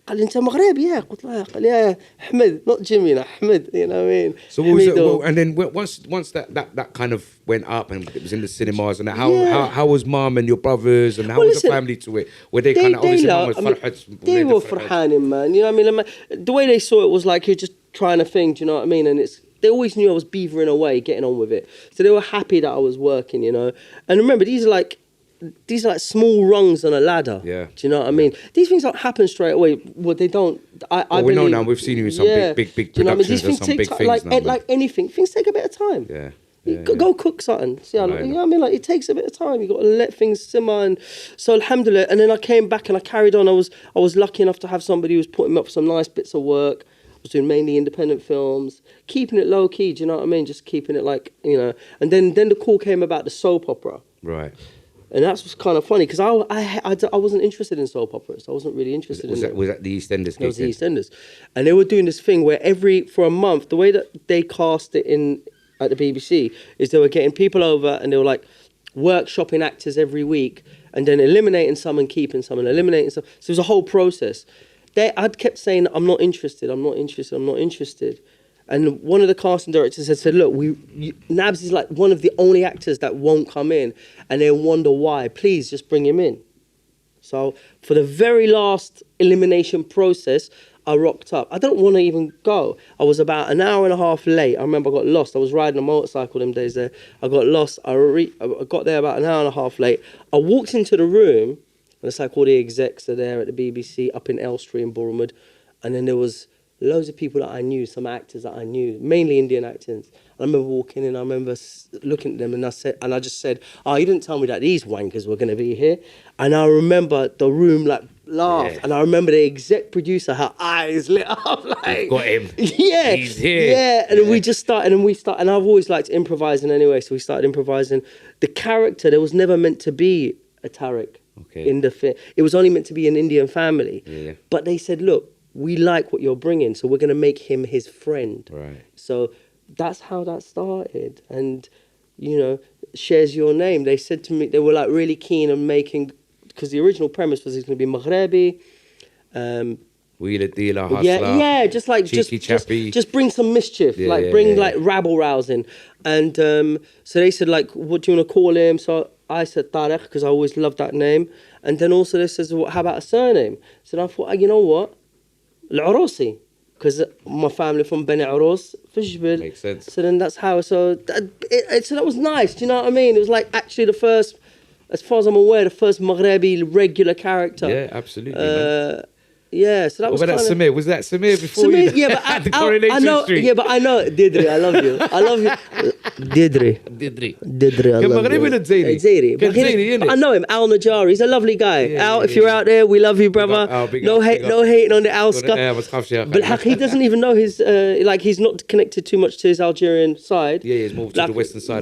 B: قال لي انت مغربي يا قلت له قال لي احمد not Jimmy Ahmed, you know what I mean.
A: So what was it, and then once that kind of went up and it was in the cinemas and that, how was mom and your brothers and how was the family to it? Were they kind of obviously mom was فرحت?
B: They were فرحانين, man, you know what I mean. The way they saw it was like you're just trying a thing, do you know what I mean? And they always knew I was beavering away, getting on with it, so they were happy that I was working, you know. And remember, these are like small rungs on a ladder. Yeah. Do you know what I mean? These things don't happen straight away. Well, they don't.
A: We know now. We've seen you in some big productions.
B: You know what I mean? These
A: and
B: things
A: some big things now.
B: Like anything, things take a bit of time.
A: Yeah.
B: Go cook something. See, you know what I mean? Like, it takes a bit of time. You got to let things simmer. And so, alhamdulillah. And then I came back and I carried on. I was lucky enough to have somebody who was putting me up for some nice bits of work. I was doing mainly independent films, keeping it low key. Do you know what I mean? Just keeping it like, you know. And then the call came about the soap opera.
A: Right.
B: And that's what's kind of funny because I wasn't interested in soap operas. I wasn't really interested in it.
A: Was that the EastEnders?
B: It was the EastEnders. And they were doing this thing where for a month, the way that they cast it at the BBC is they were getting people over and they were like workshopping actors every week and then eliminating some and keeping some and eliminating some. So it was a whole process. I'd kept saying, I'm not interested. And one of the casting directors had said, look, Nabs is like one of the only actors that won't come in and they'll wonder why. Please just bring him in. So for the very last elimination process, I rocked up. I didn't want to even go. I was about an hour and a half late. I remember I got lost. I was riding a motorcycle them days there. I got lost. I got there about an hour and a half late. I walked into the room and it's like all the execs are there at the BBC up in Elstree in Bournemouth. And then there was loads of people that I knew, some actors that I knew, mainly Indian actors. I remember walking in, I remember looking at them and I just said, oh, you didn't tell me that these wankers were going to be here. And I remember the room like laughed. Yeah. And I remember the exec producer, her eyes lit up like...
A: We've got him.
B: Yeah.
A: He's here.
B: Yeah. And we just started and I've always liked improvising anyway. So we started improvising. The character, there was never meant to be a Tariq in the film. It was only meant to be an Indian family.
A: Yeah.
B: But they said, look, we like what you're bringing, so we're going to make him his friend.
A: Right.
B: So that's how that started. And, you know, shares your name. They said to me, they were like really keen on making, because the original premise was he's going to be Maghrebi.
A: Wheeler, dealer, hustler.
B: Yeah, just like, just bring some mischief, like rabble rousing. And so they said, like, what do you want to call him? So I said Tariq, because I always loved that name. And then also they said, well, how about a surname? So I thought, you know what? العروسي, because my family from Beni Arous, Fishbil.
A: Makes sense.
B: So then that's how. So that was nice. Do you know what I mean? It was like actually the first, as far as I'm aware, the first Maghrebi regular character.
A: Yeah, absolutely.
B: Yeah, so that was.
A: What about Samir? Was that Samir before
B: Samir,
A: you?
B: Yeah, but
A: the Coronation
B: I know.
A: Street.
B: Yeah, but I know Didri. I love you. Didri. I love you. Zairi. I know him. Al Najari. He's a lovely guy.
A: Yeah,
B: Al, if you're out there, we love you, brother. No hating on the Al stuff. But he doesn't even know his. He's not connected too much to his Algerian side.
A: Yeah, he's moved to the western side.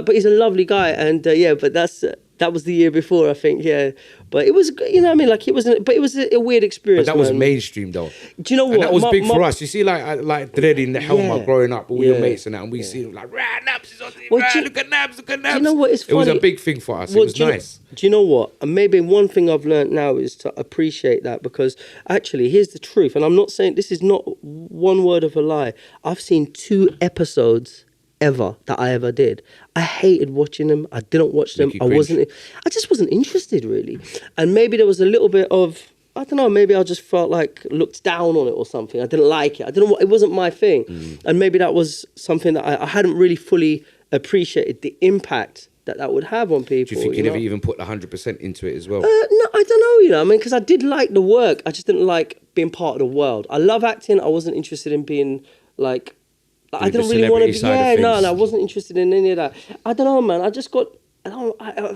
B: But he's a lovely guy, and but that was the year before, I think. Yeah. But it was, you know what I mean? Like, it was a weird experience.
A: But that was mainstream, though.
B: Do you know what?
A: And that was big for us. You see, like Dread in the Helma growing up, all your mates and that, and we see like, Nabs is on the look at Nabs.
B: Do you know what? It's funny.
A: It was a big thing for us. It was nice.
B: Do you know what? And maybe one thing I've learned now is to appreciate that, because actually, here's the truth. And I'm not saying, this is not one word of a lie. I've seen 2 episodes ever that I ever did. I hated watching them. I didn't watch them. I just wasn't interested, really. And maybe there was a little bit of, I don't know, maybe I just felt like looked down on it or something. I didn't like it. It wasn't my thing. And maybe that was something that I hadn't really fully appreciated the impact that would have on people.
A: Do you think you never even put 100% into it as well?
B: No, I don't know, because I did like the work. I just didn't like being part of the world. I love acting. I wasn't interested in being like, I didn't really want to be. Yeah, no, I wasn't interested in any of that. I don't know, man. I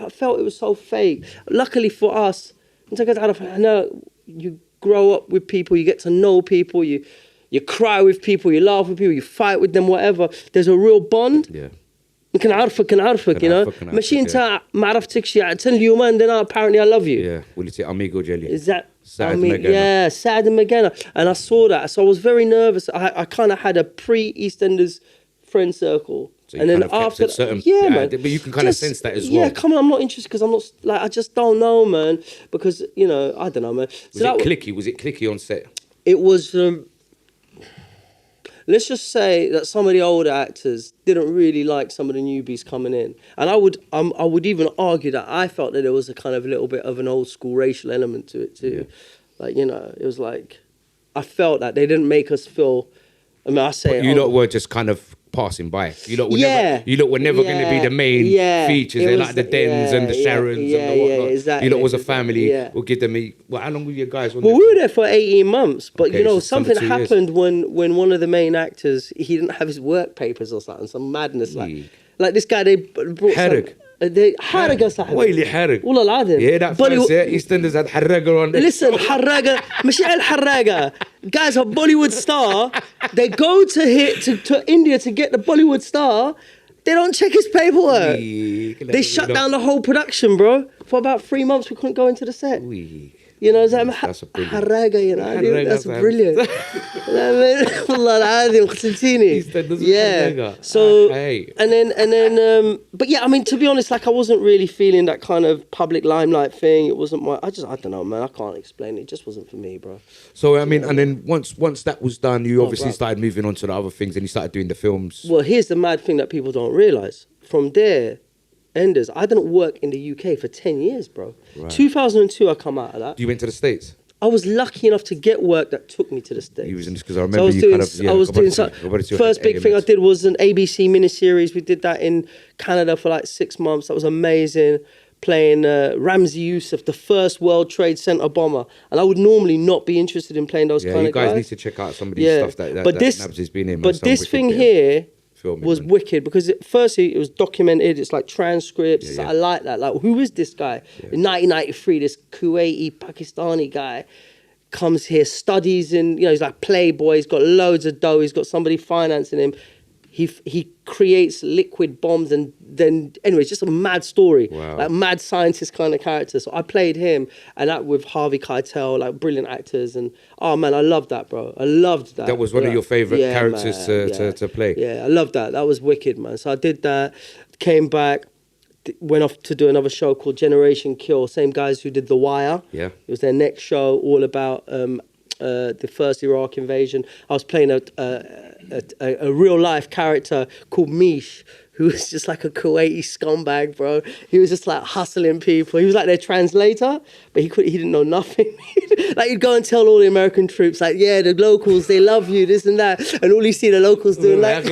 B: felt it was so fake. Luckily for us, you grow up with people, you get to know people, you you cry with people, you laugh with people, you fight with them, whatever. There's a real bond.
A: Yeah.
B: كنعرفك you know. ماشي انت ما عرفتك شيء تن اليومين then apparently I love you.
A: Yeah. ولتي amigo jelly.
B: Is that
A: Saad Magana.
B: Yeah, Saad Magana. And I saw that, so I was very nervous. I kind of had a pre-EastEnders friend circle.
A: So you
B: and then
A: kind of
B: after
A: certain,
B: man.
A: But you can kind of sense that as well.
B: Yeah, come on, I'm not interested because I'm not like I just don't know, man. Because you know, I don't know, man.
A: Was it clicky? Was it clicky on set?
B: It was. Let's just say that some of the older actors didn't really like some of the newbies coming in, and I would even argue that I felt that there was a kind of a little bit of an old school racial element to it too. Yeah. Like, you know, it was like I felt that they didn't make us feel. I mean, I say
A: but you lot were just kind of passing by. You lot were never going to be the main features. They're like the Dens and the Sharons and the whatnot.
B: Exactly,
A: you lot was a family. We'll give them how long were you guys?
B: Well, we were there for 18 months, but you know, something happened when one of the main actors, he didn't have his work papers or something, some madness like this guy they brought حرقة صاحبي
A: ويلي حرق
B: والله العظيم.
A: Yeah, that first EastEnders had حرقة on.
B: Listen, حرقة مش على الحرقة. Guys, a Bollywood star, they go to India to get the Bollywood star. They don't check his paperwork. They shut down the whole production, bro. For about 3 months, we couldn't go into the set. You know, that's حرقة, you know, that's brilliant. والله العظيم قسمتيني. Yeah. So and then but yeah, I mean, to be honest, like I wasn't really feeling that kind of public limelight thing. It wasn't I don't know, man. I can't explain it. It just wasn't for me, bro.
A: So I mean, and then once that was done, you obviously started moving on to the other things, and you started doing the films.
B: Well, here's the mad thing that people don't realize. From there, Enders, I didn't work in the UK for 10 years, bro. Right. 2002, I come out of that.
A: You went to the States?
B: I was lucky enough to get work that took me to the States.
A: You was in this because I remember
B: first big thing I did was an ABC miniseries. We did that in Canada for like 6 months. That was amazing. Playing Ramzi Youssef, the first World Trade Center bomber. And I would normally not be interested in playing those kind of guys.
A: You guys need to check out some of these stuff that Nabs has been in.
B: But this thing here was wicked because firstly it was documented. It's like transcripts. I like that. Like, who is this guy? In 1993, this Kuwaiti Pakistani guy comes here, studies in, you know, he's like playboy. He's got loads of dough. He's got somebody financing him. He creates liquid bombs and then anyway, it's just a mad story. Wow. Like mad scientist kind of character. So I played him and that with Harvey Keitel, like brilliant actors, and oh man, I loved that, bro. I loved that.
A: That was one of your favourite characters to play.
B: Yeah, I loved that. That was wicked, man. So I did that, came back, went off to do another show called Generation Kill. Same guys who did The Wire. Yeah. It was their next show, all about the first Iraq invasion. I was playing a real life character called Mish, who was just like a Kuwaiti scumbag, bro. He was just like hustling people. He was like their translator, but he didn't know nothing. Like, he'd go and tell all the American troops, like, yeah, the locals, they love you, this and that. And all you see the locals doing, like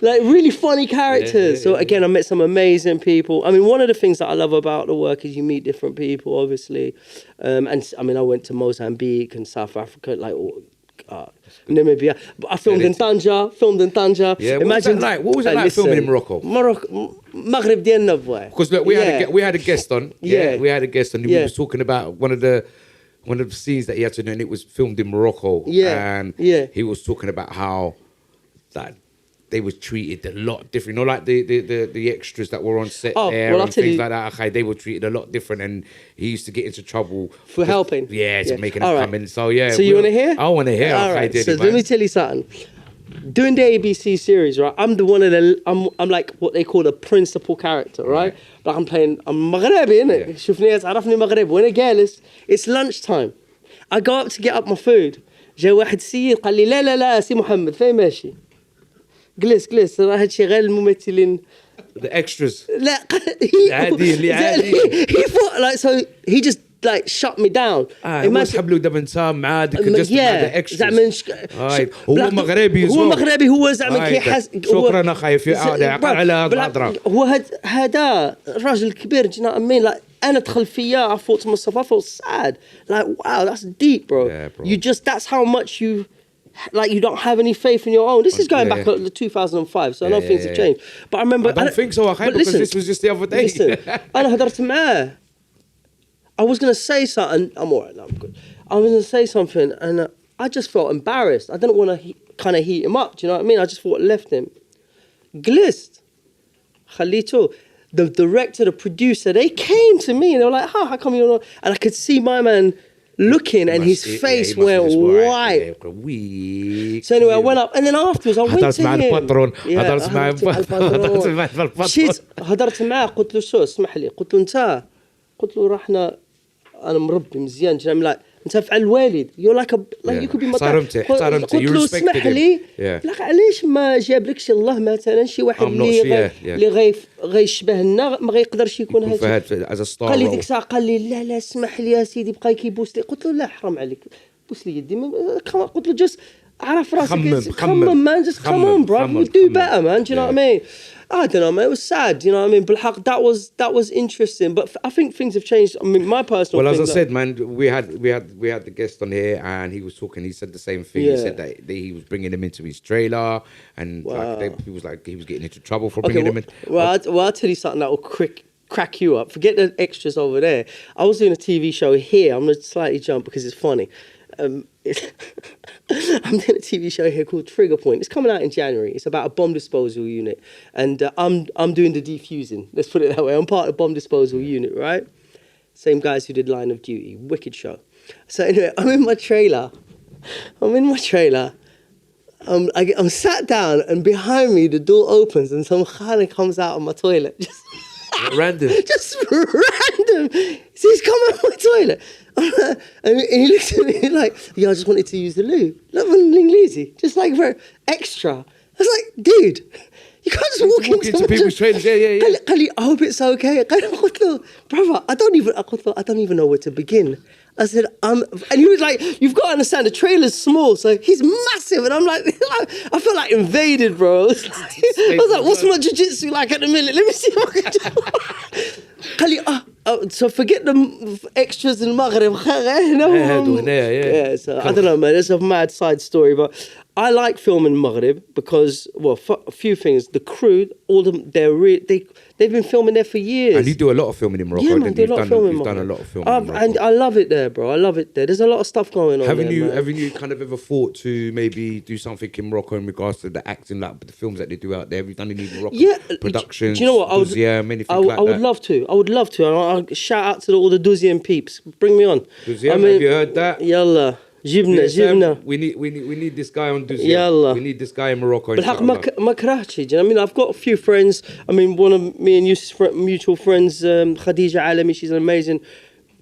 B: like really funny characters. So again, I met some amazing people. I mean, one of the things that I love about the work is you meet different people, obviously. And I mean, I went to Mozambique and South Africa, like Namibia. I filmed in Tanja.
A: Yeah, imagine what was it like filming in Morocco?
B: Maghreb ديالنا boy.
A: Because look, we had a guest on. We had a guest on. He was talking about one of the scenes that he had to do, and it was filmed in Morocco. And he was talking about how that they was treated a lot different. You know, like the extras that were on set there and things like that. Okay, they were treated a lot different, and he used to get into trouble
B: for helping.
A: To making them come in. So
B: So you want to hear?
A: I want to hear.
B: All right. So let me tell you something. Doing the ABC series, right? I'm like what they call a principal character, right? Like I'm Maghrebi, innit? شوفني عرفني مغربي وأنا جالس. It's lunchtime. I go up to get up my food. جاء واحد سيد قال لي لا سي محمد فين ماشي؟ جلس راح تشغل الممثلين.
A: The extras.
B: لا
A: اللي عادي.
B: He thought like so he just like shut me down.
A: هو اسحب له دبن سام معاه just the extras.
B: زعما
A: هو مغربي
B: هو زعما كيحس
A: شكرا اخي في على هذا
B: هو هذا الراجل الكبير جينا امين like أنا أدخل فيها I thought to myself I felt sad like wow that's deep bro. Yeah, bro. You just that's how much you like you don't have any faith in your own. This is going back to 2005, so I know things have changed. But I remember
A: I don't think so, because this was just the other day.
B: Listen, أنا هدرت معاه. I was going to say something. I'm all right now, I'm good. I was going to say something and I just felt embarrassed. I didn't want to kind of heat him up, do you know what I mean? I just thought left him. Glist. Khalito. The director, the producer, they came to me and they were like, how come you're not? And I could see my man looking and his face went white. So anyway, I went up and then afterwards I went to him. هدرت معاه قلت له شو اسمح لي قلت له انت قلت له رحنا انا مربي مزيان like انت فعل والد you're like you could be
A: احترمته
B: قلت له اسمح لي لا علاش ما جابلكش الله مثلا شي واحد اللي غيشبه لنا ما غيقدرش يكون هذا قال لي ديك الساعه قال لي لا اسمح لي يا سيدي بقى كيبوس لي قلت له لا حرام عليك بوس لي يدي قلت له just عرف راسك خمم man just come on bro we'll do better man do you know what I mean I don't know man it was sad you know what I mean بالحق that was interesting but I think things have changed I mean my personal
A: well as I said man we had the guest on here and he was talking he said the same thing he said that he was bringing him into his trailer and he was getting into trouble for bringing him in
B: I'll tell you something that will crack you up forget the extras over there I was doing a TV show here I'm going to slightly jump because it's funny I'm doing a TV show here called Trigger Point. It's coming out in January. It's about a bomb disposal unit, and I'm doing the defusing. Let's put it that way. I'm part of the bomb disposal unit, right? Same guys who did Line of Duty. Wicked show. So anyway, I'm in my trailer. I'm sat down, and behind me the door opens, and some khana comes out of my toilet.
A: Random.
B: Just random. So he's come out of my toilet. And he looks at me like, yeah, I just wanted to use the loo. Lazy. Just like very extra. I was like, dude, you can't just walk into
A: people's trailers. Yeah.
B: I hope it's okay. Brother, I don't even know where to begin. I said, and he was like, you've got to understand, the trailer's small, so he's massive. And I'm like, I feel like invaded, bro. I was like, what's my jiu-jitsu like at the minute? Let me see what I can do. So forget the extras in Maghreb. So I don't know, man. It's a mad side story, but I like filming Maghreb because, well, a few things. The crew, all of them, they've been filming there for years.
A: And you do a lot of filming in Morocco.
B: Yeah, man,
A: you've done a lot of filming in Morocco.
B: And I love it there, bro. I love it there. There's a lot of stuff going on
A: Haven't you kind of ever thought to maybe do something in Morocco in regards to the acting, like the films that they do out there? Have you done any Moroccan productions?
B: Do you know what? I would love to. I would love to. I'll shout out to all the Duzian peeps. Bring me on.
A: Duzian, have you heard that?
B: Yalla. جبنا
A: we need this guy on Duzian.
B: Yalla.
A: We need this guy in Morocco.
B: بالحق ما كرهتش. I mean, I've got a few friends. I mean, one of me and Yusuf's mutual friends, Khadija Alami, she's an amazing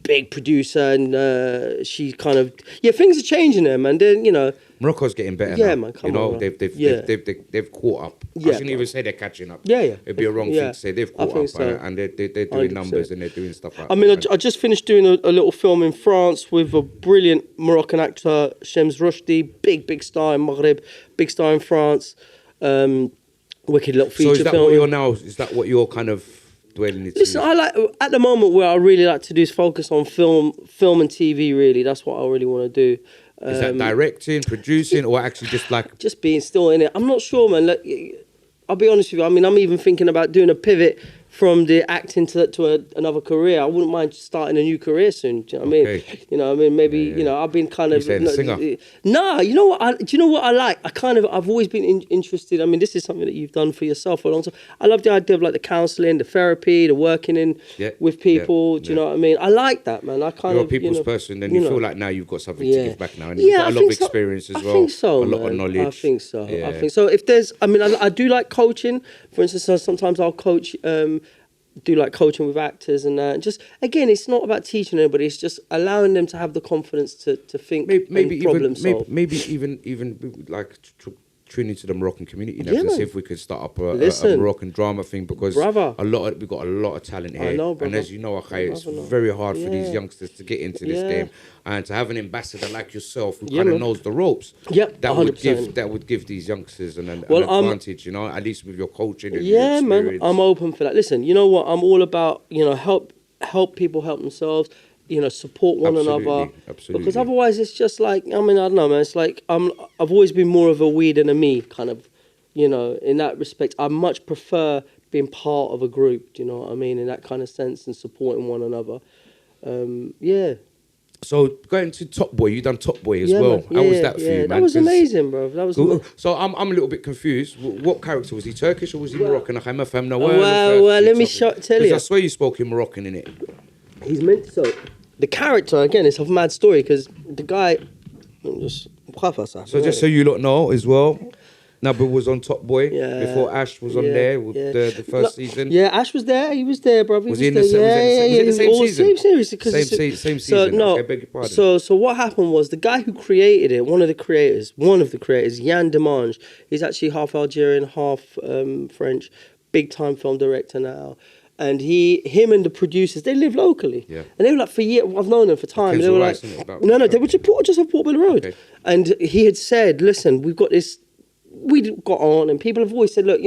B: big producer, and she kind of things are changing there, man. Then
A: Morocco's getting better.
B: Yeah,
A: now.
B: Man. Come on,
A: they've caught up. I shouldn't even say they're catching up.
B: Yeah.
A: It'd be a wrong thing to say. They've caught up,
B: so.
A: And they're doing 100%. Numbers and they're doing stuff like that.
B: I mean, I just finished doing a little film in France with a brilliant Moroccan actor, Shems Rushdie, big star in Maghreb, big star in France. Wicked little feature film.
A: So is that what you're now? Is that what you're kind of dwelling into?
B: Listen, I like at the moment where I really like to do is focus on film and TV. Really, that's what I really want to do.
A: Is that directing, producing, or actually just
B: being still in it? I'm not sure, man. Like, I'll be honest with you. I mean, I'm even thinking about doing a pivot from the acting to another career. I wouldn't mind starting a new career soon. Do you know what I mean? You know, I mean, maybe I've been kind of
A: singer.
B: Nah, you know what? Do you know what I like? I've always been interested. I mean, this is something that you've done for yourself for a long time. I love the idea of like the counselling, the therapy, the working in with people. Do you know what I mean? I like that, man.
A: You're a people's person, and you feel like now you've got something to give back now, and you've got a lot of experience as well.
B: I think so,
A: a lot of knowledge.
B: I think so. I think so. If there's, I mean, I do like coaching. For instance, sometimes I'll coach. Do like coaching with actors and just again, it's not about teaching anybody. It's just allowing them to have the confidence to think and problem solve.
A: Maybe even like tune into the Moroccan community now to see if we could start up a Moroccan drama thing because we've got a lot of talent here.
B: I know,
A: and as you know, it's very hard for these youngsters to get into this game and to have an ambassador like yourself who kind of knows the ropes. That would give these youngsters an advantage, at least with your coaching and your experience.
B: Man, I'm open for that. Listen, you know what? I'm all about help people help themselves. Support one another.
A: Absolutely.
B: Because otherwise it's just like, I mean, I don't know, man. It's like I've always been more of a we than a me kind of, in that respect. I much prefer being part of a group, do you know what I mean? In that kind of sense and supporting one another. Yeah.
A: So going to Top Boy, you done Top Boy as well.
B: Man.
A: How was that for you, man?
B: That was amazing, bro. That was
A: So I'm a little bit confused. What character was he? Turkish or was he Moroccan?
B: Well, let me tell you.
A: Because I swear you spoke in Moroccan in it.
B: He's meant to. So the character again, it's a mad story because the guy.
A: So just so you lot know as well, Nabil was on Top Boy before Ash was on there with the first season.
B: Yeah, Ash was there. He was there, bro.
A: Was he in the same season?
B: Same series.
A: Same season.
B: So no.
A: Okay, beg your pardon.
B: So what happened was the guy who created it, one of the creators, Yann Demange. He's actually half Algerian, half French. Big time film director now. And him and the producers, they live locally. Yeah. And they were like, for years, I've known them for time. They were like, no, they were just off Port Vila Road. Okay. And he had said, listen, we got on, and people have always said, look,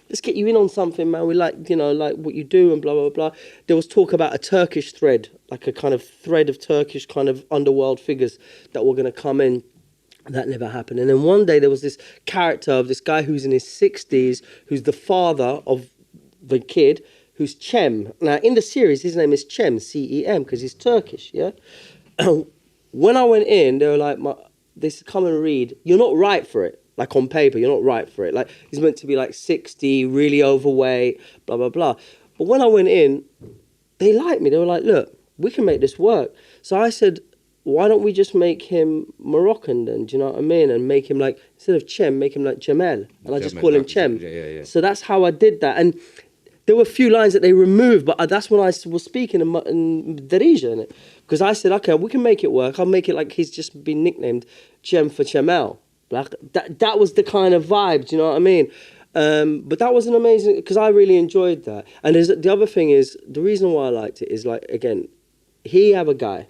B: let's get you in on something, man. We like what you do and blah, blah, blah. There was talk about a Turkish thread, like a kind of thread of Turkish kind of underworld figures that were going to come in. That never happened. And then one day there was this character of this guy who's in his 60s, who's the father of the kid, who's Cem. Now, in the series, his name is Cem, C-E-M, because he's Turkish, yeah? When I went in, they were like, they said, come and read. You're not right for it. Like, on paper, you're not right for it. Like, he's meant to be, like, 60, really overweight, blah, blah, blah. But when I went in, they liked me. They were like, look, we can make this work. So I said, why don't we just make him Moroccan then? Do you know what I mean? And make him, like, instead of Cem, make him, like, Jamel. And I just call him Cem.
A: Yeah.
B: So that's how I did that. And there were a few lines that they removed, but that's when I was speaking in Darija in it. Because I said, okay, we can make it work. I'll make it like he's just been nicknamed Cem for Chamel. Like, that was the kind of vibe, do you know what I mean? But that was an amazing, because I really enjoyed that. And the other thing is, the reason why I liked it is, like, again, he have a guy,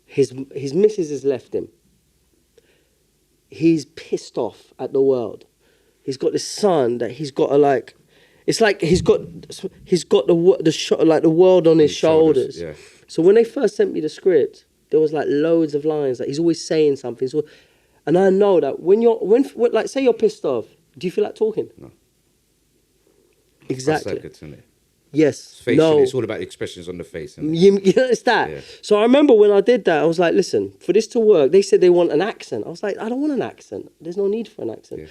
B: his missus has left him. He's pissed off at the world. He's got this son that he's got to, like, it's like he's got the world on his shoulders. Yeah. So when they first sent me the script, there was like loads of lines. Like he's always saying something. And I know that when like say you're pissed off, do you feel like talking?
A: No.
B: Exactly.
A: That's like it, isn't it?
B: Yes.
A: It's
B: no.
A: It's all about expressions on the face. Isn't it?
B: It's that. Yeah. So I remember when I did that, I was like, listen, for this to work, they said they want an accent. I was like, I don't want an accent. There's no need for an accent. Yeah.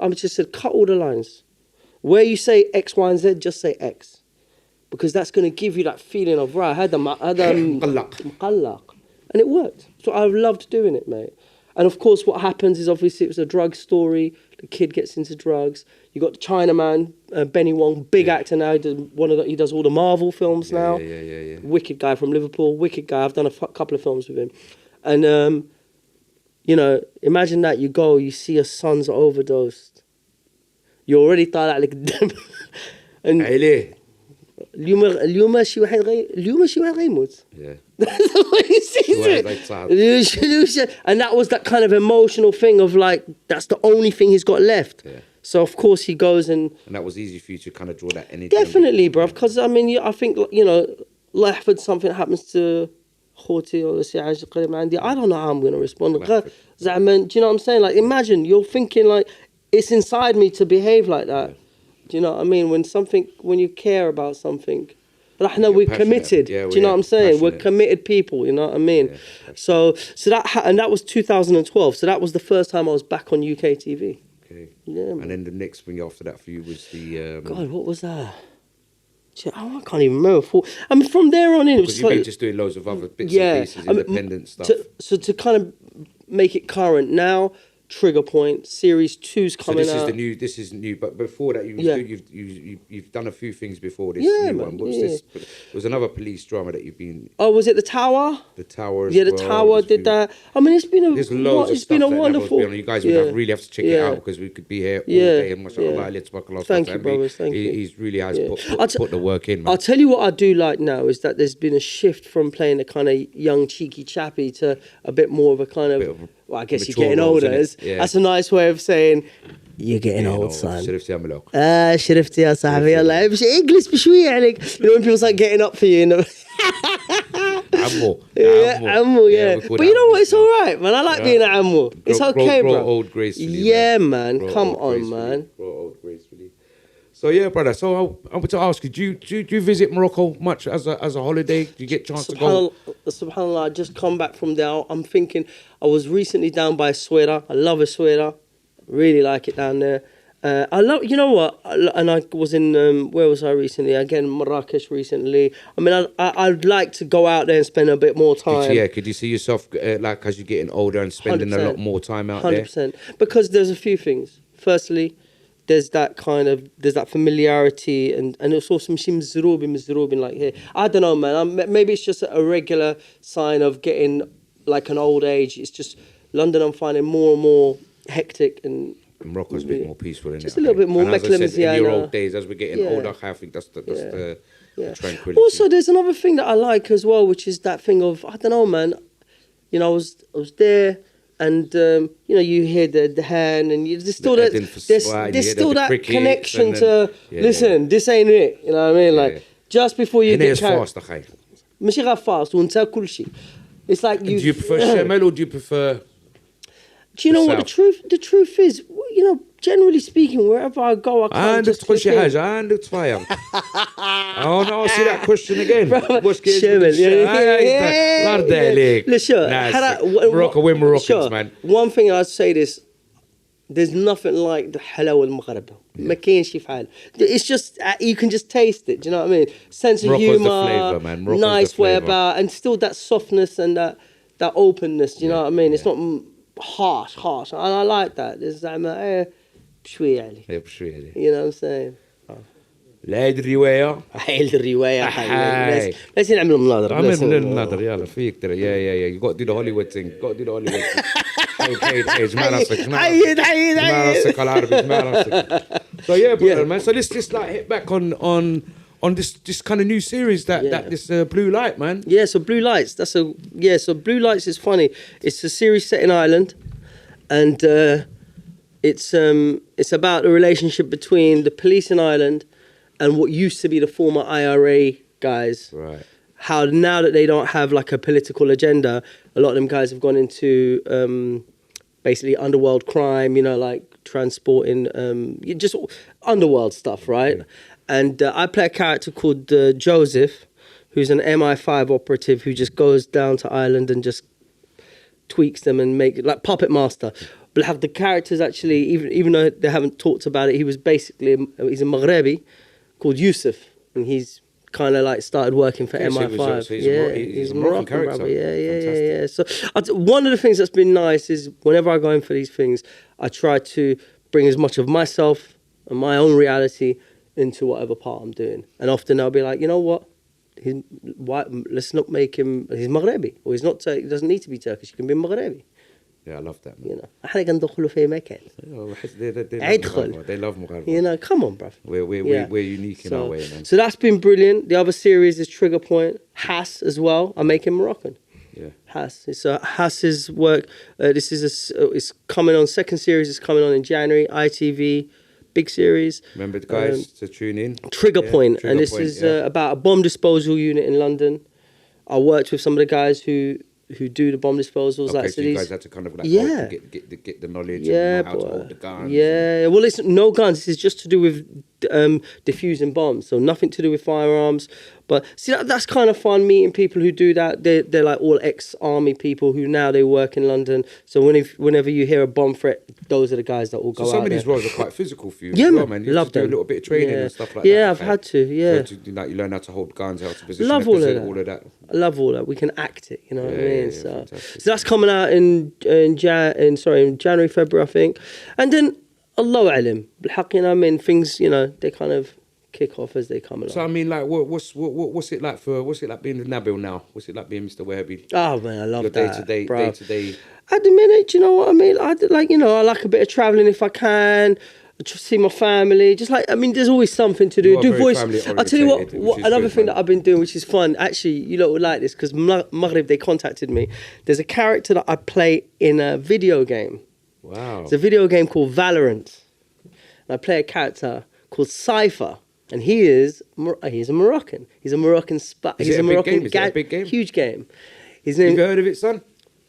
B: I just said, cut all the lines. Where you say X, Y, and Z, just say X. Because that's going to give you that feeling of, right, هذا مقلق. And it worked. So I loved doing it, mate. And of course, what happens is obviously it was a drug story. The kid gets into drugs. You got the Chinaman, Benny Wong, big actor now. He does all the Marvel films now.
A: Yeah.
B: Wicked guy from Liverpool. Wicked guy. I've done a couple of films with him. And, imagine that. You see your son's overdosed. You already طالع لك الدم.
A: عليه.
B: اليوم شي واحد غيموت.
A: Yeah.
B: That's the way he sees it. And that was that kind of emotional thing of like, that's the only thing he's got left. Yeah. So of course he goes and
A: that was easy for you to kind of draw that energy.
B: Definitely, bro. Because I mean, I think Lahford, something happens to Khoti or Siaj قريب عندي, I don't know how I'm going to respond. Do you know what I'm saying? Like, imagine you're thinking like, it's inside me to behave like that. Yeah. Do you know what I mean? When you care about something, but I know we're committed. Yeah, do you know what I'm saying? Passionate. We're committed people. You know what I mean? Yeah, so that was 2012. So that was the first time I was back on UK TV.
A: Okay. Yeah. Man. And then the next thing after that for you was the. God,
B: what was that? I can't even remember. I mean, from there on in, it was
A: you've been just doing loads of other bits and pieces, independent stuff.
B: So to kind of make it current now. Trigger Point Series 2's coming out.
A: This is new. But before that, you've done a few things before this new one. What's this? There was another police drama that you've been.
B: Oh, was it The Tower?
A: The Tower.
B: The Tower did that. I mean, it's been a.
A: There's loads of stuff. It's been a wonderful. You guys would really have to check it out because we could be here all day. And mashallah,
B: Thank you, brothers. Thank you.
A: He's really has put the work in. Man.
B: I'll tell you what I do like now is that there's been a shift from playing a kind of young cheeky chappy to a bit more of a kind of. Well, I guess you're getting older. That's a nice way of saying you're getting old, son.
A: شرفتي يا ملوك.
B: شرفتي يا صاحبي يلا امشي اجلس بشوية عليك. When people start getting up for you,
A: عمو.
B: عمو, yeah. But you know what? It's all right, man. I like being an عمو. It's okay, bro.
A: Grow old gracefully.
B: Yeah, man. Come on, man.
A: Grow old gracefully. So yeah, brother. So I want to ask you: do you visit Morocco much as a holiday? Do you get a chance to go?
B: Subhanallah, I just come back from there. I'm thinking. I was recently down by Essaouira. I love Essaouira. Really like it down there. I love. You know what? And I was in. Where was I recently? Again, Marrakesh recently. I mean, I'd like to go out there and spend a bit more time.
A: Could you see yourself like as you're getting older and spending 100%. A lot more time out there?
B: 100%. Because there's a few things. Firstly, there's that familiarity and it's also mzrubin like here. I don't know, man. Maybe it's just a regular sign of getting like an old age. It's just London. I'm finding more and more hectic and
A: Morocco's a bit more peaceful, isn't it?
B: Just a little bit more.
A: And as I said, in your old days, as we're getting older, I think that's the tranquility.
B: Also, there's another thing that I like as well, which is that thing of I don't know, man. You know, I was there. And you hear the hand, and there's still that connection to listen. This ain't it. You know what I mean? Like just before you get
A: fast,
B: ماشي غير fast وانت كل شيء. It's like you.
A: Do you prefer Shemel or do you prefer?
B: Do you know what the truth is? You know, generally speaking, wherever I go, I can't just
A: تقول شي حاجة عندك تفاير. Oh no, see that question again.
B: Shemel,
A: Morocco, we're Moroccans, man.
B: One thing I'd say this. There's nothing like the حلاوة المغربة. ما كاين شي فحال. It's just you can just taste it. Do you know what I mean? Sense of humor,
A: the flavor, man.
B: Nice way about, and still that softness and that openness. Do you know what I mean? It's not harsh, and I like that. There's بشوية عليه.
A: بشوية عليه.
B: You know what I'm saying?
A: هاي الرواية.
B: ليش نعمل مناظرة؟
A: عمل مناظرة يلا فيك ترى يا you got to do the Hollywood thing. حيد اسمع راسك على العربي اسمع راسك. So yeah, brother, man. So let's just like hit back on this kind of new series that this Blue Light, man.
B: Yeah, so Blue Lights. So Blue Lights is funny. It's a series set in Ireland, and it's about the relationship between the police in Ireland and what used to be the former IRA guys.
A: Right.
B: How now that they don't have like a political agenda, a lot of them guys have gone into basically underworld crime, you know, like transporting, just underworld stuff, right? Yeah. And I play a character called Joseph, who's an MI5 operative who just goes down to Ireland and just tweaks them and make it like puppet master. But have the characters actually, even though they haven't talked about it, he's a Mغربي called Yusuf, and he's kind of like started working for MI5.
A: He's a Moroccan character.
B: Brother. Yeah. So one of the things that's been nice is whenever I go in for these things, I try to bring as much of myself and my own reality into whatever part I'm doing. And often I'll be like, you know what? Let's not make him. He's Mغربي, or he's not. He doesn't need to be Turkish. He can be Mغربي.
A: Yeah, I love that, man.
B: You know, احنا كندخلوا في مكان.
A: They love Mugharba.
B: You know, come on, bruv.
A: We're unique in our way, man.
B: So that's been brilliant. The other series is Trigger Point, Hass as well. I make him Moroccan.
A: Yeah.
B: Hass. So Hass's work. This is it's coming on. Second series is coming on in January. ITV, big series.
A: Remember the guys to tune in.
B: Trigger Point, and this is about a bomb disposal unit in London. I worked with some of the guys who do the bomb disposals.
A: Okay, so you guys had to kind of like get the knowledge and know how to hold the guns.
B: Yeah, well, it's no guns. This is just to do with diffusing bombs, so nothing to do with firearms. But see, that's kind of fun, meeting people who do that. They're like all ex-army people who now they work in London. So whenever you hear a bomb threat, those are the guys that will go out there.
A: Some of these roles are quite physical for you as well, man. You have to do a little bit of training and stuff like that.
B: Yeah, I've had to,
A: So you learn how to hold guns, how to position
B: all of that. I love all that. We can act it, you know what I mean? So that's coming out in January, February, I think. And then, Allahu Alim, you know, I mean, things, you know, they kind of kick off as they come along.
A: So I mean, like, what's it like being with Nabil now? What's it like being Mr. Elouahabi?
B: Oh man, I love that. Day
A: to day.
B: At the minute, you know what I mean? I like a bit of traveling if I can. See my family, just like, I mean, there's always something to do. Do voice. I'll tell you what another thing that I've been doing, which is fun. Actually, you lot would like this because Maghrib, they contacted me. There's a character that I play in a video game.
A: Wow.
B: It's a video game called Valorant. And I play a character called Cypher. And he's a Moroccan. He's a Moroccan spy. He's a Moroccan.
A: Is it a big game?
B: Huge game.
A: Have you heard of it, son?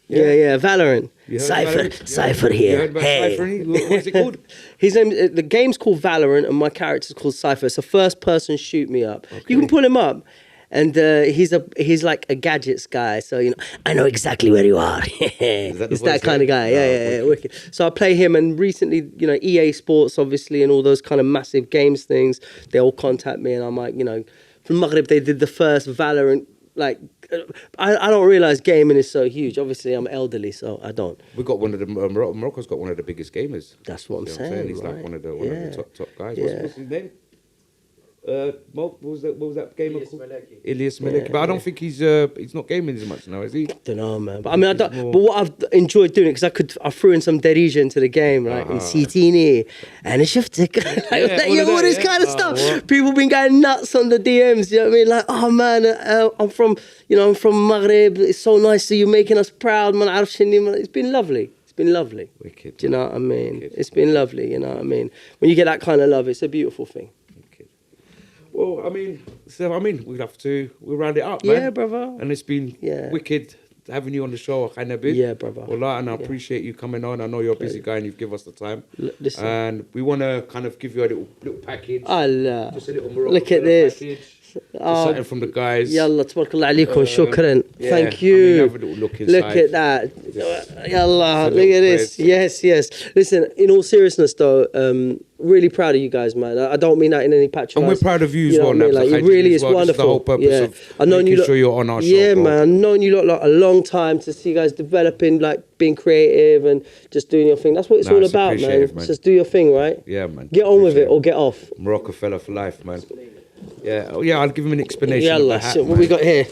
B: Yeah, Valorant.
A: You heard
B: Cypher,
A: Valorant?
B: Cypher
A: You
B: here.
A: heard about
B: Hey.
A: Cypher? What's it called?
B: His name, the game's called Valorant, and my character's called Cypher. It's a first-person shoot me up. You can pull him up, and he's like a gadgets guy. So I know exactly where you are. It's that kind of guy. Yeah, wicked. So I play him, and recently, EA Sports, obviously, and all those kind of massive games things. They all contact me, and I'm like, from Maghreb, they did the first Valorant. Like, I don't realize gaming is so huge. Obviously, I'm elderly, so I don't.
A: We got one of the Morocco's got one of the biggest gamers.
B: That's what I'm saying.
A: He's
B: right?
A: like one of the top guys.
B: Yeah.
A: What's his name? What was that gamer called? Ilyas Maleki. But I don't think he's not gaming as much now, is he?
B: Don't know, man. But I mean, but what I've enjoyed doing, because I threw in some Derija into the game, right? And Sitini and Shiftik. All this kind of stuff.
A: What?
B: People been going nuts on the DMs. You know what I mean? Like, oh man, I'm from Maghreb. It's so nice that you're making us proud, man. It's been lovely. It's been lovely.
A: Wicked.
B: Do you know what I mean?
A: Wicked.
B: It's been lovely. You know what I mean? When you get that kind of love, it's a beautiful thing.
A: Well, we'll round it up, man.
B: Yeah, brother.
A: And it's been wicked having you on the show, Nabil.
B: Yeah, brother.
A: Well, and I appreciate you coming on. I know you're a busy guy and you've given us the time.
B: Listen.
A: And we want to kind of give you a little package.
B: Allah.
A: Just a little Morocco
B: Look at this.
A: package. Something from the guys.
B: Yalla, tabarakallah alaykum, shukran.
A: Yeah,
B: Thank you.
A: have a little look inside.
B: Look at that. Yalla,
A: It's a
B: look at
A: little
B: this.
A: bread.
B: Yes. Listen, in all seriousness though, really proud of you guys, man. I don't mean that in any patronise.
A: And we're proud of you as well,
B: know what I mean?
A: Nabs.
B: Like, it really is
A: This
B: wonderful.
A: is the whole purpose of
B: I've known
A: making sure you're on our show.
B: Yeah,
A: bro.
B: man. I've known you lot a long time to see you guys developing, like being creative and just doing your thing. That's what it's all
A: it's
B: about, man.
A: appreciated, man.
B: Just do your thing, right?
A: Yeah, man.
B: Get on with it
A: Appreciate
B: or get off.
A: Marocafella for life, man. Yeah, I'll give him an explanation of
B: Yalla,
A: the hat,
B: so what
A: man.
B: we got here?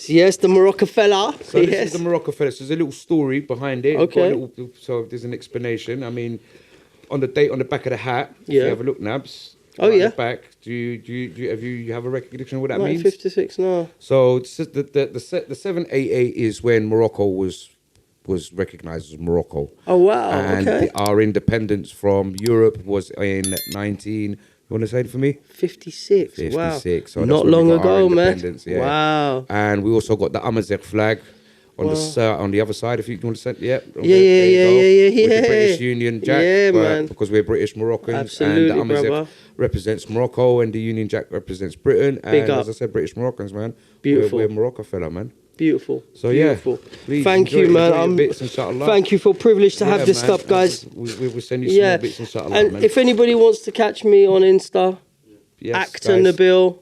B: Yes, the Marocafella.
A: So this
B: Yes.
A: is the Marocafella. So there's a little story behind it.
B: Okay.
A: So there's an explanation. I mean, on the date on the back of the hat, if
B: Yeah.
A: you have a look, Nabs.
B: Oh,
A: right
B: yeah.
A: at the back. Do you have a recognition of what that
B: Right,
A: means?
B: 56 now.
A: So the 788 is when Morocco was recognised as Morocco.
B: Oh, wow.
A: And
B: Okay.
A: our independence from Europe was in 19. You want to say it for me?
B: 56.
A: 56.
B: Wow.
A: So that's
B: Not
A: when we
B: long
A: got our
B: ago, man.
A: independence, yeah.
B: Wow.
A: And we also got the Amazigh flag on the other side. If you want to say,
B: Yeah,
A: there you go. With the British
B: yeah.
A: Union Jack,
B: Yeah, man.
A: because we're British Moroccans,
B: Absolutely,
A: and the Amazigh
B: brother.
A: represents Morocco, and the Union Jack represents Britain.
B: Big
A: And
B: up.
A: as I said, British Moroccans, man.
B: Beautiful.
A: We're Marocafella, man.
B: Beautiful.
A: So
B: Beautiful.
A: yeah, please
B: Thank
A: enjoy
B: you, man.
A: your bits, inshallah.
B: Thank you for privilege to have this
A: man.
B: stuff, guys.
A: We will send you some
B: Yeah.
A: more bits, inshallah,
B: And
A: man.
B: if anybody wants to catch me on Insta,
A: Yes,
B: actor
A: guys.
B: Nabil.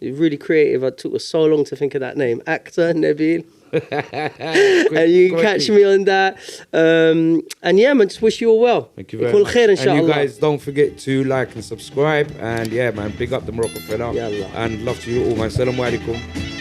B: You're really creative. It took us so long to think of that name. Actor Nabil. And you can catch me on that. And yeah, man, just wish you all well.
A: Thank you very
B: Yakun
A: much.
B: khair,
A: And you
B: inshallah.
A: guys don't forget to like and subscribe. And yeah, man, big up the Marocafella.
B: Yallah.
A: And love to you all, man. Assalamu alaikum.